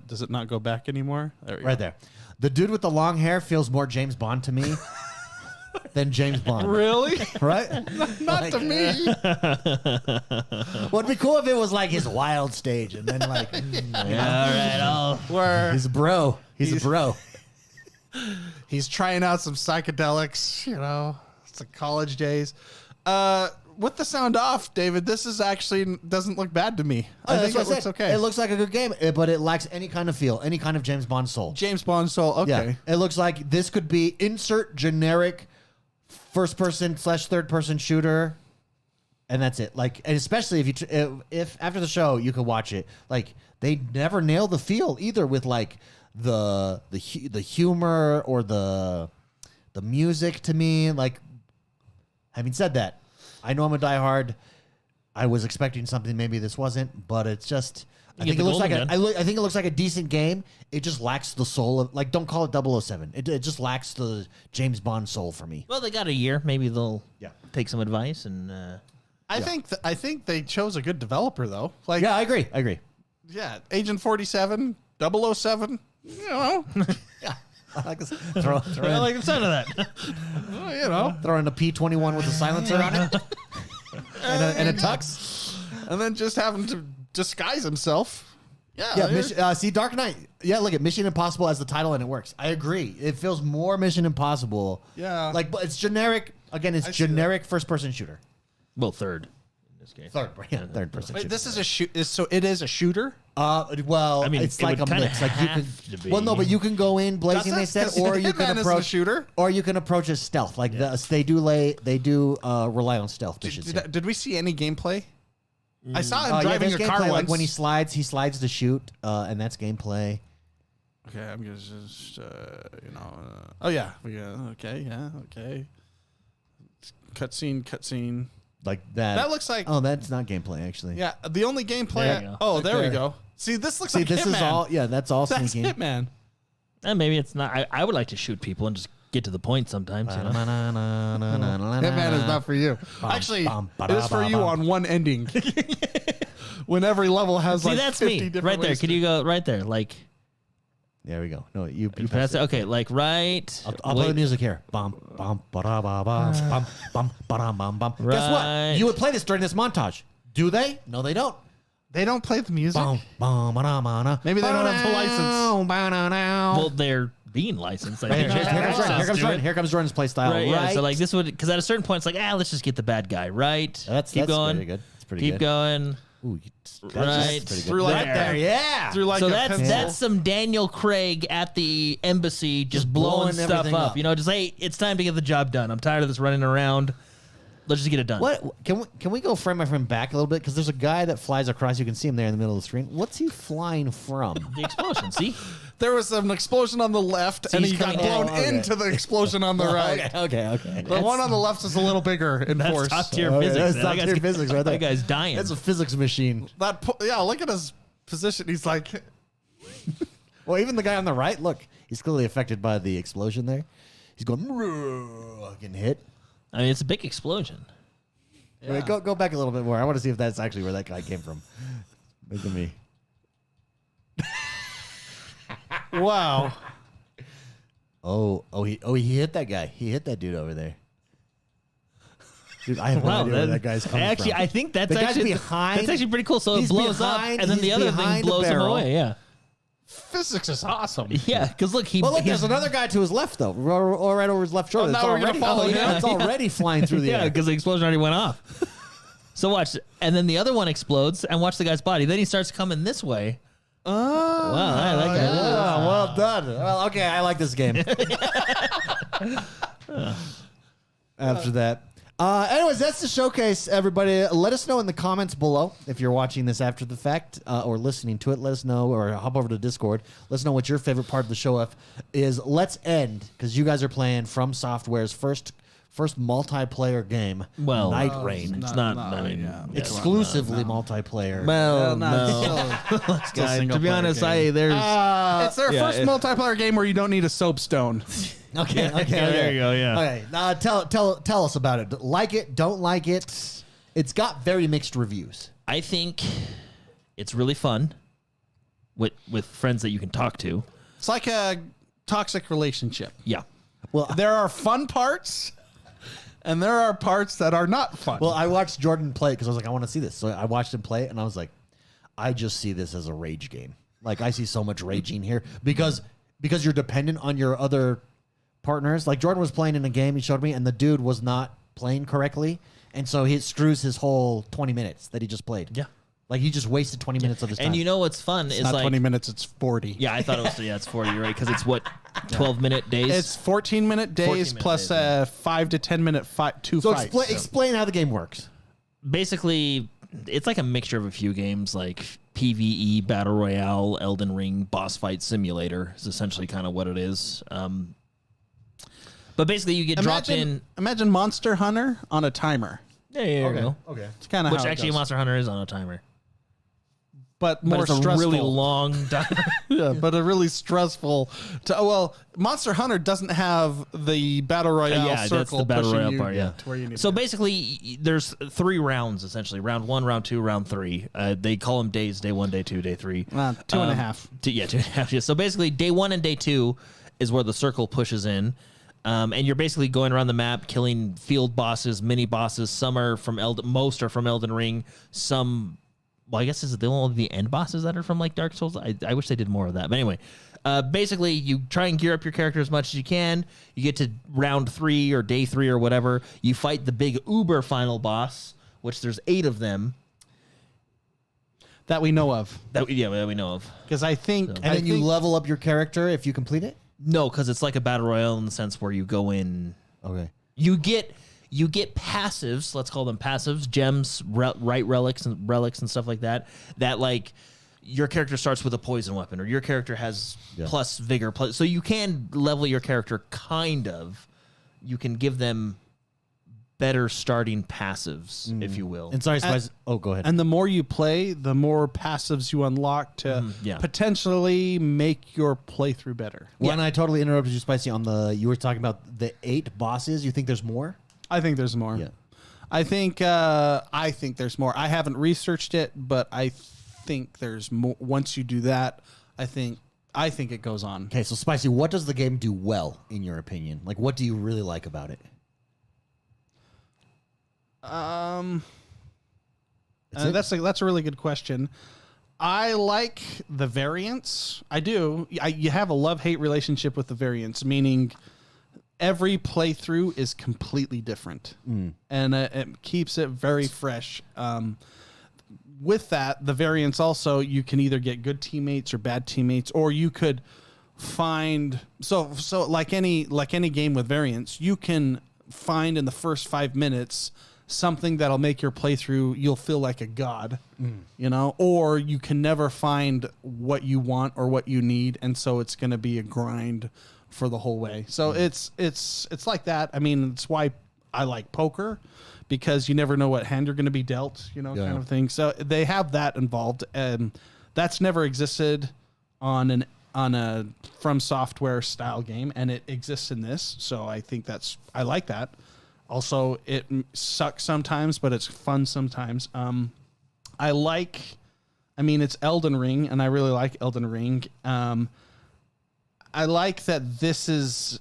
Does it not go back anymore? There we Right go. there. The dude with the long hair feels more James Bond to me than James Bond. Really? Right? Not to me. Well, it'd be cool if it was like his wild stage and then like, Yeah, all right. Where he's a bro. He's a bro. he's trying out some psychedelics, it's the college days. With the sound off, David, this is actually doesn't look bad to me. I think it looks okay. It looks like a good game, but it lacks any kind of feel, any kind of James Bond soul. James Bond soul. Okay. Yeah, it looks like this could be insert generic first-person / third-person shooter, and that's it. Like, and especially if after the show you could watch it, like they never nail the feel either with like the humor or the music to me. Like, having said that, I know I'm a diehard. I was expecting something maybe this wasn't, but it's just. I think it looks like a decent game. It just lacks the soul of don't call it 007. It just lacks the James Bond soul for me. Well, they got a year. Maybe they'll take some advice and. I think they chose a good developer though. Like, Yeah, I agree. yeah, Agent 47, 007. Yeah, I like this. Throw I like the sound of that. throw in a P21 with a silencer on it, and a tux. And then just have him to disguise himself. Yeah. See, Dark Knight. Yeah, look at Mission Impossible as the title, and it works. I agree. It feels more Mission Impossible. Yeah. Like, but it's generic. Again, it's generic first-person shooter. Well, third in this case. Third-person Wait, shooter. this is a shoot. So it is a shooter. Well, I mean, it's it like a would kinda mix. Like you can. have to be. Well, no, but you can go in blazing. They said, or you can Hitman isn't a approach shooter. or you can approach as stealth. Like they do rely on stealth missions. here. Did we see any gameplay? I saw him Yeah, driving there's a car gameplay, once. like when he slides to shoot, and that's gameplay. Okay, I'm gonna just oh yeah, okay. Cutscene. Like that. That looks like. Oh, that's not gameplay actually. Yeah, the only gameplay. There you go. Oh, there we there. go. See, this looks See, like this Hitman. is all. Yeah, that's all That's sneaking. Hitman. And maybe it's not. I would like to shoot people and just get to the point sometimes. You know? Hitman is not for you. Actually, it is for you on one ending. When every level has See, like that's 50 me different right there. ways Could you go right there? Like There we go. No, you pass it. Okay, like right. I'll play the music here. Bum bum ba bum bum bum bum bum bum. Guess Right. what? You would play this during this montage. Do they? No, they don't. They don't play the music. Bum, bum, ba-da-ba-da. Maybe they don't have the license. Well, they're being licensed. I Here think. comes Jordan. Here comes Jordan's play style. Right, Right. yeah. So like this would, because at a certain point it's like, let's just get the bad guy. Right. That's going. pretty good. It's pretty Keep good. going. Ooh, Right. pretty good. Through like There. that. Yeah. Through like So a that's pencil. some Daniel Craig at the embassy just blowing stuff everything up. up. You know, just hey, it's time to get the job done. I'm tired of this running around. Let's just get it done. What can we go frame by frame back a little bit because there's a guy that flies across. You can see him there in the middle of the screen. What's he flying from? The explosion. See, There was an explosion on the left, and he's he got coming down. blown into the explosion on the right. Okay. The one on the left is a little bigger in that's force. top tier Okay, physics. that's man. top That tier guy's- physics right there. That guy's dying. That's a physics machine. Look at his position. He's like, Well, even the guy on the right, look, he's clearly affected by the explosion there. He's going getting hit. I mean, it's a big explosion. Wait, go back a little bit more. I want to see if that's actually where that guy came from. Look at me. wow. He hit that guy. He hit that dude over there. Dude, I have no idea where that guy's coming actually, from. I think that's The guy's actually behind- That's actually pretty cool. So it he's blows up, behind- and then the he's other thing behind the blows him barrel. away. Yeah, Physics is awesome. yeah. Because look, Well, look, there's another guy to his left though, or right over his left shoulder. Oh, It's now we're gonna already, follow him. it's already flying through the yeah, air. because the explosion already went off. So watch, and then the other one explodes, and watch the guy's body. Then he starts coming this way. Oh, Wow, I like that. Yeah, well done. Well, okay, I like this game. After that. Anyways, that's the showcase, everybody. Let us know in the comments below if you're watching this after the fact or listening to it. Let us know, or hop over to Discord. Let us know what your favorite part of the show is. Let's end, because you guys are playing From Software's first multiplayer game, Well, Night Rain. It's not. I mean, Exclusively multiplaer. well, no. guys. To be honest, there's. It's their first multiplayer game where you don't need a soapstone. Okay. there you go. Yeah. Okay, tell us about it. Like it, don't like it. It's got very mixed reviews. I think it's really fun with friends that you can talk to. It's like a toxic relationship. Yeah. Well, There are fun parts, and there are parts that are not fun. Well, I watched Jordan play because I was like, I want to see this. So I watched him play, and I was like, I just see this as a rage game. Like, I see so much raging here because you're dependent on your other partners. Like, Jordan was playing in a game he showed me, and the dude was not playing correctly, and so he screws his whole 20 minutes that he just played. Yeah. Like, he just wasted 20 minutes of his time. And you know what's fun is not like 20 minutes, it's 40. Yeah, I thought it was it's 40, right? Because it's what 12-minute days. It's 14-minute days 14-minute plus days, 5 to 10-minute two so fights. explain how the game works. Basically, it's like a mixture of a few games, like PvE, Battle Royale, Elden Ring, Boss Fight Simulator is essentially kind of what it is. But basically, you get dropped in. Imagine Monster Hunter on a timer. Yeah, there you go. Okay. It's kind of Which how it actually, goes. Monster Hunter is on a timer. but But more it's a stressful. really long timer. Yeah, but a really stressful. Monster Hunter doesn't have the battle royale Yeah, circle. that's the battle pushing royale you part. Yeah. to where you need So to. basically, there's 3 rounds essentially: round 1, round 2, round 3. They call them days: day 1, day 2, day 3. 2.5. 2.5. Yeah. So basically, day 1 and day 2 is where the circle pushes in. And you're basically going around the map, killing field bosses, mini bosses. Some are from most are from Elden Ring. Some well, I guess is it only the end bosses that are from like Dark Souls? I wish they did more of that. But anyway, basically you try and gear up your character as much as you can. You get to round 3 or day 3 or whatever. You fight the big uber final boss, which there's 8 of them. That we know of. That we know of. Because I think... And then you level up your character if you complete it? No, because it's like a battle royale in the sense where you go in... Okay. You get passives, let's call them passives, gems, right relics and stuff like that, that like your character starts with a poison weapon or your character has plus vigor. So you can level your character kind of. You can give them better starting passives, if you will. And sorry, Spice. Go ahead. And the more you play, the more passives you unlock to potentially make your playthrough better. When I totally interrupted you, Spicy, you were talking about the 8 bosses. You think there's more? I think there's more. Yeah. I think there's more. I haven't researched it, but I think there's more. Once you do that, I think it goes on. Okay, so Spicy, what does the game do well, in your opinion? Like, what do you really like about it? That's a really good question. I like the variants. I do. You have a love-hate relationship with the variants, meaning every playthrough is completely different, and it keeps it very fresh. With that, the variants also, you can either get good teammates or bad teammates, or you could find so like any game with variants, you can find in the first 5 minutes something that'll make your playthrough, you'll feel like a god, or you can never find what you want or what you need, and so it's going to be a grind for the whole way. So it's like that. I mean, it's why I like poker, because you never know what hand you're going to be dealt, kind of thing. So they have that involved, and that's never existed on a From Software style game, and it exists in this. So I think I like that. Also, it sucks sometimes, but it's fun sometimes. It's Elden Ring, and I really like Elden Ring. I like that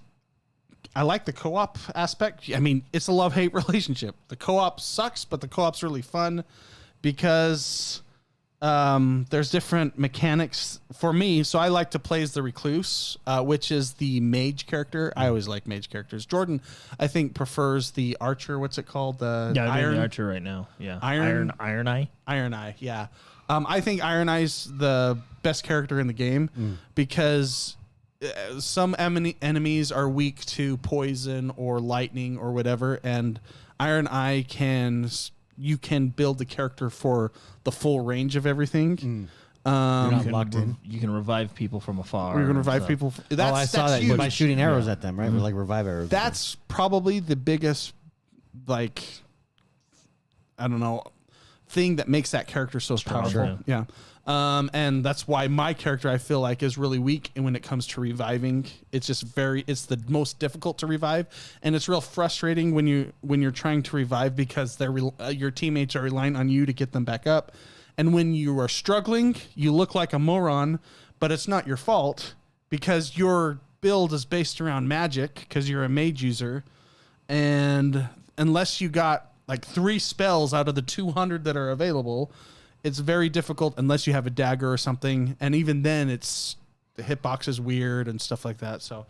I like the co-op aspect. I mean, it's a love-hate relationship. The co-op sucks, but the co-op's really fun because there's different mechanics for me. So I like to play as the Recluse, which is the mage character. I always like mage characters. Jordan, I think, prefers the archer. What's it called? I'm doing the archer right now. Yeah. Iron Eye. Iron Eye, yeah. I think Iron Eye's the best character in the game because some enemies are weak to poison or lightning or whatever, and Iron Eye you can build the character for the full range of everything. You're not locked in. You can revive people from afar. You're going to revive people. I saw that huge. by shooting arrows at them, right? Like revive arrows. That's probably the biggest, thing that makes that character so powerful. Sure. Yeah. And that's why my character, I feel like, is really weak. And when it comes to reviving, it's the most difficult to revive. And it's real frustrating when you're trying to revive because your teammates are relying on you to get them back up. And when you are struggling, you look like a moron, but it's not your fault because your build is based around magic because you're a mage user. And unless you got like 3 spells out of the 200 that are available, it's very difficult unless you have a dagger or something. And even then, the hitbox is weird and stuff like that. So,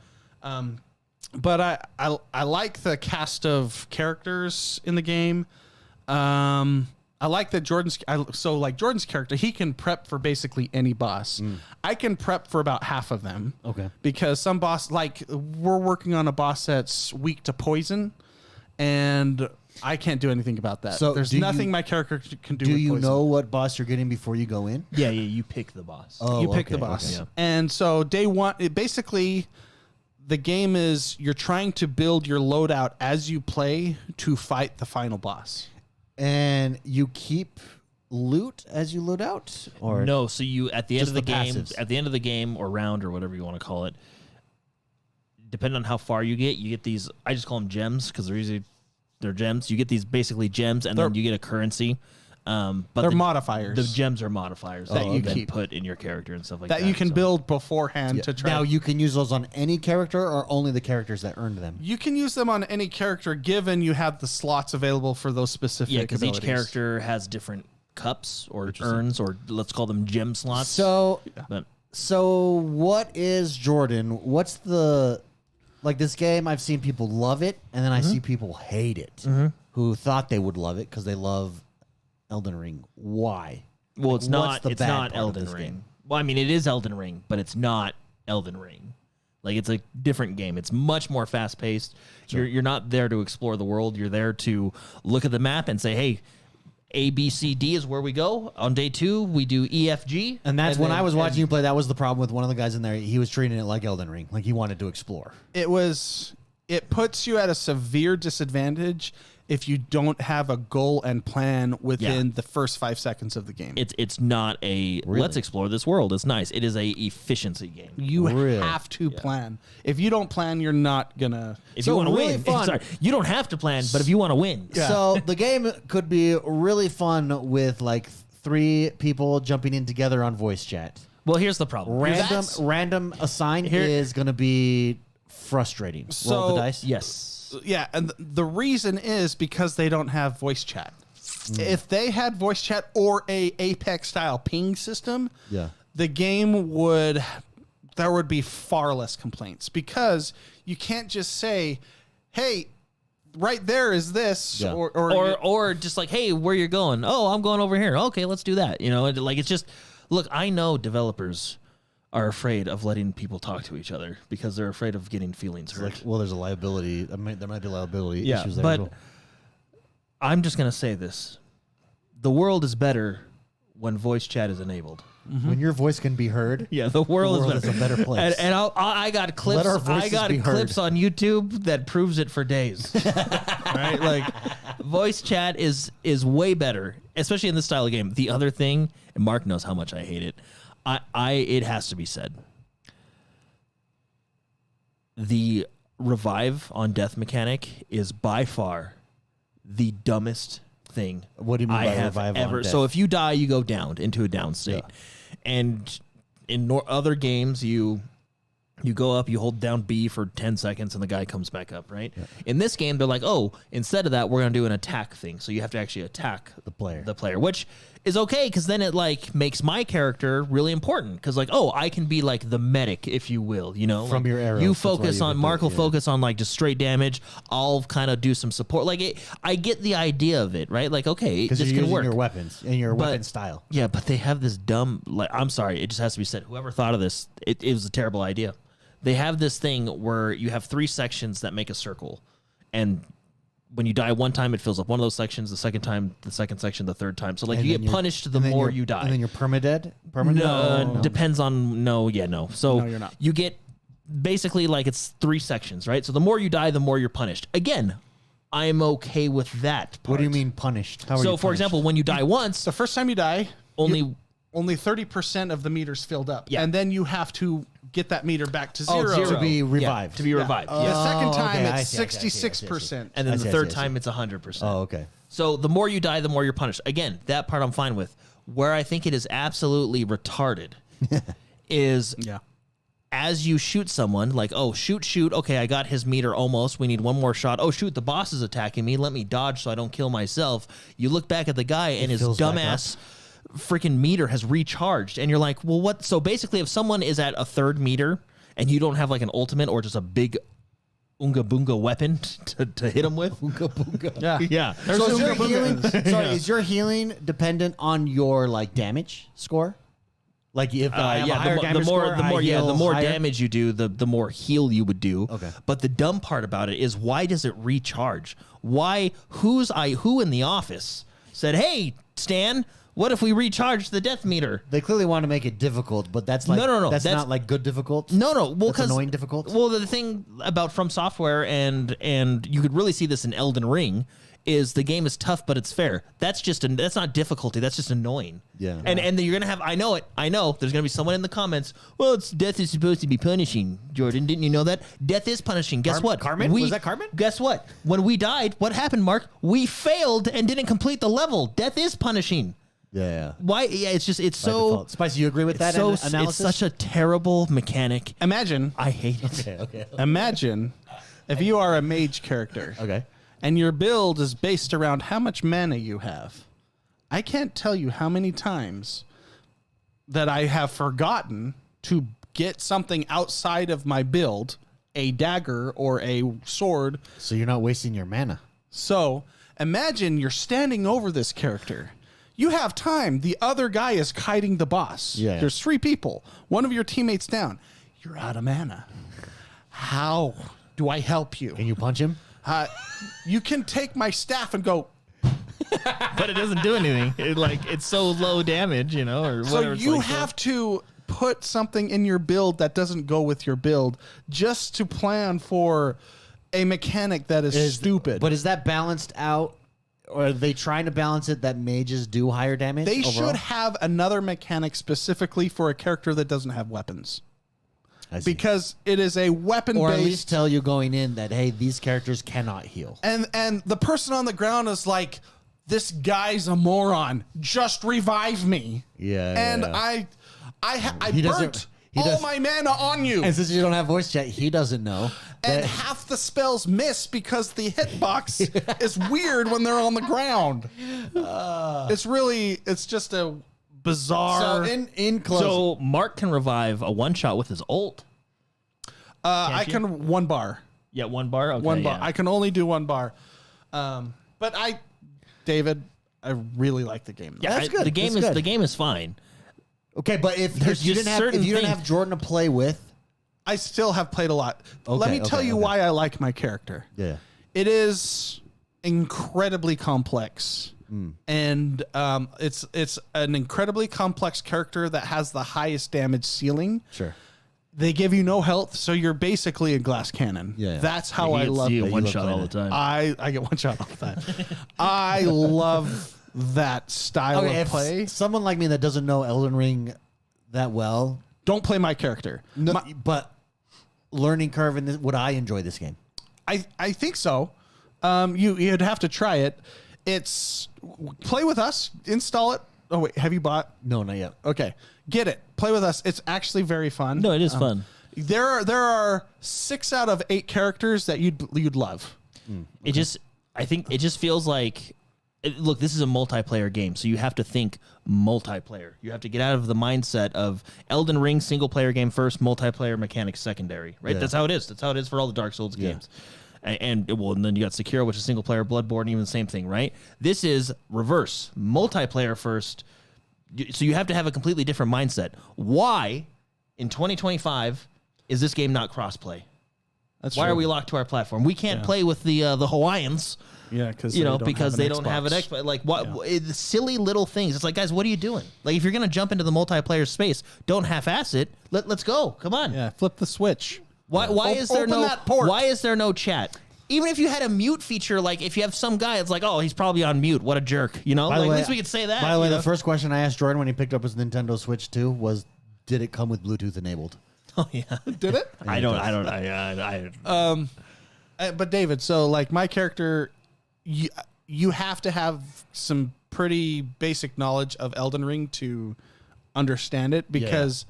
but I like the cast of characters in the game. I like that Jordan's character, he can prep for basically any boss. I can prep for about half of them. Okay. Because some boss, we're working on a boss that's weak to poison, and I can't do anything about that. So there's nothing my character can do. Do with you poison. know what boss you're getting before you go in? Yeah, you pick the boss. Oh, you pick the boss. Okay. And so day one, basically, the game is you're trying to build your loadout as you play to fight the final boss. And you keep loot as you load out, or no? So you at the end of the game, passives? Or round or whatever you want to call it, depending on how far you get these. I just call them gems because they're gems. You get these basically gems, and then you get a currency. But they're modifiers. The gems are modifiers that you can put in your character and stuff like that. That you can build beforehand to try. Now, you can use those on any character or only the characters that earned them? You can use them on any character given you have the slots available for those specific because each abilities. character has different cups or urns, or let's call them gem slots. So what is Jordan? What's the this game? I've seen people love it, and then I see people hate it. Who thought they would love it because they love Elden Ring. Why? Well, it's not part of Elden this Ring. game? Well, I mean, it is Elden Ring, but it's not Elden Ring. Like, it's a different game. It's much more fast paced. Sure. You're not there to explore the world. You're there to look at the map and say, hey, A, B, C, D is where we go. On day 2, we do E, F, G. And that's when I was watching you play. That was the problem with one of the guys in there. He was treating it like Elden Ring, like he wanted to explore. It puts you at a severe disadvantage if you don't have a goal and plan within the first 5 seconds of the game. It's not a let's explore this world. It's nice. It is a efficiency game. You have to plan. If you don't plan, you're not gonna. If you want to win, sorry, you don't have to plan. But if you want to win, so the game could be really fun with 3 people jumping in together on voice chat. Well, here's the problem. Random assign is going to be frustrating. Roll the dice. Yes. Yeah, and the reason is because they don't have voice chat. If they had voice chat or a Apex style ping system, the game there would be far less complaints, because you can't just say, "Hey, right there is this," or just like, "Hey, where you're going?" "Oh, I'm going over here." "Okay, let's do that." It's just, look, I know developers are afraid of letting people talk to each other because they're afraid of getting feelings hurt. There's a liability. There might be liability issues there. But I'm just going to say this. The world is better when voice chat is enabled. When your voice can be heard. Yeah, the world is a better place. And I got clips. I got clips on YouTube that proves it for days. Right? Voice chat is way better, especially in this style of game. The other thing, and Mark knows how much I hate it, it has to be said. The revive on death mechanic is by far the dumbest thing what do you mean I by have revive ever. on death? So if you die, you go down into a down state. And in other games, you go up, you hold down B for 10 seconds, and the guy comes back up, right? In this game, they're like, oh, instead of that, we're going to do an attack thing. So you have to actually attack the player, which is okay, because then it makes my character really important, because I can be the medic, if you will, from your arrows. You focus on Mark will focus on just straight damage. I'll kind of do some support. I get the idea of it, right? Okay, this can work. Your weapons and your weapon style. Yeah, but they have this dumb. I'm sorry, it just has to be said. Whoever thought of this, it was a terrible idea. They have this thing where you have 3 sections that make a circle, and when you die one time, it fills up one of those sections. The second time, the second section. The third time. So you get punished the more you die. And then you're permadead. No, depends on no. So no, you're not. You get basically it's 3 sections, right? So the more you die, the more you're punished. Again, I'm okay with that part. What do you mean punished? How are you punished? For example, when you die once, the first time you die, only 30% of the meters filled up, and then you have to get that meter back to zero. To be revived. To be revived. The second time, okay. it's 66%. And then the third time, it's 100%. Oh, okay. So the more you die, the more you're punished. Again, that part I'm fine with. Where I think it is absolutely retarded is as you shoot someone, shoot. Okay, I got his meter almost. We need one more shot. Oh, shoot, the boss is attacking me. Let me dodge so I don't kill myself. You look back at the guy, and his dumbass freaking meter has recharged, and you're like, well, what? So basically, if someone is at a 3rd meter and you don't have an ultimate or just a big unga boonga weapon to hit them with, unga boonga, yeah. So is your healing? Is your healing dependent on your damage score? If the more damage you do, the more heal you would do. Okay. But the dumb part about it is, why does it recharge? Why? Who in the office said, hey, Stan, what if we recharge the death meter? They clearly want to make it difficult, but that's no. That's not good difficult. No. Well, because annoying difficult. Well, the thing about From Software and you could really see this in Elden Ring is the game is tough, but it's fair. That's not difficulty. That's just annoying. Yeah. And you're gonna have. I know. There's gonna be someone in the comments. Well, death is supposed to be punishing. Jordan, didn't you know that? Death is punishing. Guess what? Carmen? Was that Carmen? Guess what? When we died, what happened, Mark? We failed and didn't complete the level. Death is punishing. Yeah. Why? Yeah, it's so. Spicy, you agree with that analysis? It's such a terrible mechanic. Imagine. I hate it. Okay. Imagine if you are a mage character. Okay. And your build is based around how much mana you have. I can't tell you how many times that I have forgotten to get something outside of my build, a dagger or a sword. So you're not wasting your mana. So imagine you're standing over this character. You have time. The other guy is kiting the boss. Yeah. There's 3 people. One of your teammates down. You're out of mana. How do I help you? Can you punch him? You can take my staff and go. But it doesn't do anything. It's so low damage, or whatever. So you have to put something in your build that doesn't go with your build just to plan for a mechanic that is stupid. But is that balanced out? Or are they trying to balance it that mages do higher damage? They overall? should have another mechanic specifically for a character that doesn't have weapons. Because it is a weapon-based... Or at least tell you going in that, hey, these characters cannot heal. And the person on the ground is like, this guy's a moron. Just revive me. Yeah. And yeah. I He doesn't- burnt he all does- my mana on you. And since you don't have voice chat, he doesn't know. And that- half the spells miss because the hitbox is weird when they're on the ground. It's just a bizarre. So in close. So Mark can revive a one-shot with his ult. I you? can 1 bar. Yeah, 1 bar? Okay, 1 bar. yeah. I can only do 1 bar. But David, I really like the game. Yeah, That's good. The game That's is good. the game is fine. Okay, but if There's you just didn't have certain if you didn't things- have Jordan to play with, I still have played a lot. Let me Okay, tell you okay. why I like my character. yeah, It is incredibly complex. And it's an incredibly complex character that has the highest damage ceiling. sure. They give you no health, so you're basically a glass cannon. Yeah. That's how He I gets love you it. one love shot playing all the it. time. I get 1 shot all the time. I love that style Okay, of if play. someone like me that doesn't know Elden Ring that well, Don't play my character. no, but learning curve in this, would I enjoy this game? I think so. You'd have to try it. It's play with us, install it. Oh wait, have you bought? No, not yet. Okay, get it. Play with us. It's actually very fun. No, it is fun. There are 6 out of 8 characters that you'd love. I think it just feels like, look, this is a multiplayer game, so you have to think multiplayer. You have to get out of the mindset of Elden Ring single player game first, multiplayer mechanics secondary, right? Yeah. That's how it is. That's how it is for all the Dark Souls games. And then you got Sekiro, which is single player, Bloodborne, even the same thing, right? This is reverse, multiplayer first. So you have to have a completely different mindset. Why, in 2025, is this game not crossplay? Why are we locked to our platform? We can't play with the Hawaiians. Yeah, because because they don't have an Xbox. Like what? It's silly little things. It's like, guys, what are you doing? Like, if you're gonna jump into the multiplayer space, don't half-ass it. Let's go. Come on. Yeah, flip the switch. Why is there open no that port. Why is there no chat? Even if you had a mute feature, like if you have some guy, it's like, oh, he's probably on mute. What a jerk, By the Like, way- at least we could say that. By the way, you know? the first question I asked Jordan when he picked up his Nintendo Switch 2 was, did it come with Bluetooth enabled? Oh yeah. Did it? I don't. But David, so like my character, you have to have some pretty basic knowledge of Elden Ring to understand it because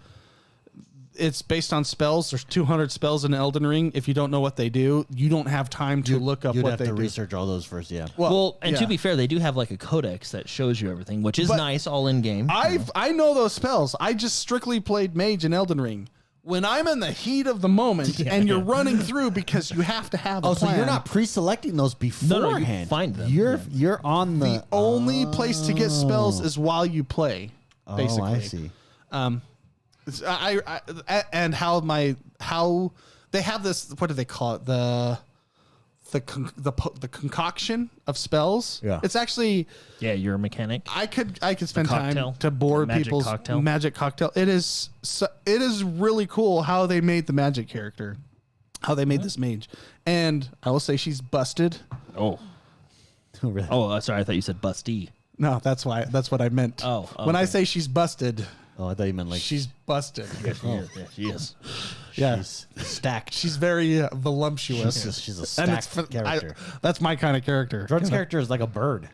it's based on spells. There's 200 spells in Elden Ring. If you don't know what they do, you don't have time to look up You'd what have they to do. research all those first, yeah. Well, and yeah. to be fair, they do have like a codex that shows you everything, which is But nice, all in game. I know those spells. I just strictly played Mage in Elden Ring. When I'm in the heat of the moment and you're running through because you have to have a Oh, so plan. you're not pre-selecting those no, you beforehand. find them. You're on The only place to get spells is while you play. Basically, Oh, I see. And how they have this. What do they call it? The concoction of spells. Yeah. It's actually Yeah, you're a mechanic. I could spend cocktail. time to board Magic people's cocktail. magic cocktail. It is really cool how they made the magic character, how they made this mage, and I will say she's busted. Oh. Really? Oh, sorry. I thought you said busty. No, that's what I meant. Oh, when I okay. say she's busted, Oh, I thought you meant like she's busted. Yeah, she is. Yeah, she's stacked. she's very voluptuous. She's a And stacked character. that's my kind of character. Jordan's character is like a bird.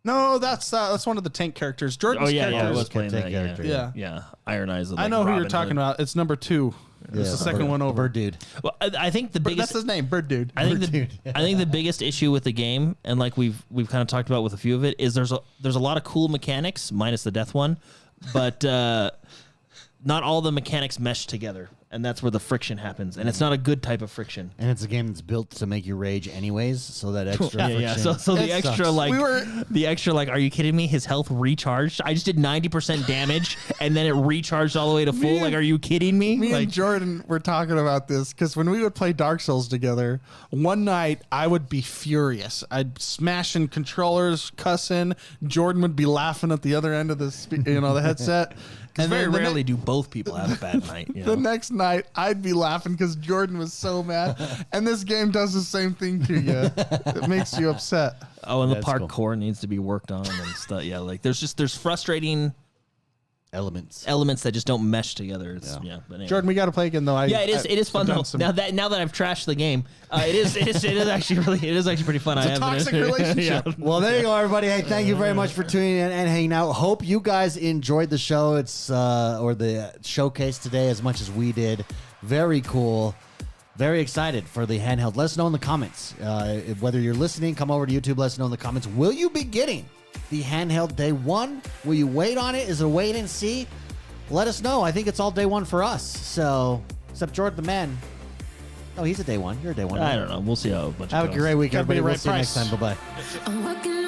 No, that's one of the tank characters. Jordan's Oh yeah, I character was is playing Tank that. character, Yeah. Iron Eyes. I know who you're talking about. It's number 2. It's the second one over. Bird Dude. Well, I think the That's biggest. his name, Bird Dude. I think the biggest issue with the game, and like we've kind of talked about with a few of it, is there's a lot of cool mechanics, minus the death one, but not all the mechanics mesh together, and that's where the friction happens, and it's not a good type of friction. And it's a game that's built to make you rage anyways, so that extra friction. Yeah. So the It extra sucks. are you kidding me? His health recharged. I just did 90% damage, and then it recharged all the way to full. Like, are you kidding me? Me Like, and Jordan were talking about this because when we would play Dark Souls together, one night I would be furious. I'd smashing controllers, cussing. Jordan would be laughing at the other end of the headset. and very then rarely do both people have a bad night. You know? The next night, I'd be laughing because Jordan was so mad. And this game does the same thing to you. It makes you upset. Oh, and That's the cool. parkour needs to be worked on and stuff. Yeah, like there's frustrating elements. that just don't mesh together. It's, but anyway. Jordan, we got to play again, though. It is fun though. Now that I've trashed the game, it is actually pretty fun. It's a toxic relationship. Yeah. Well, there you go, everybody. Hey, thank you very much for tuning in and hanging out. Hope you guys enjoyed the show. It's or the showcase today as much as we did. Very cool. Very excited for the handheld. Let us know in the comments. Whether you're listening, come over to YouTube. Let us know in the comments. Will you be getting the handheld day one? Will you wait on it? Is it a wait and see? Let us know. I think it's all day one for us. So, except Jordan the man. Oh, he's a day one. You're a day one. I don't know. We'll see how a bunch Have of a great week, Gotta be everybody. the We'll right see you next price. time. Bye-bye. I'm walking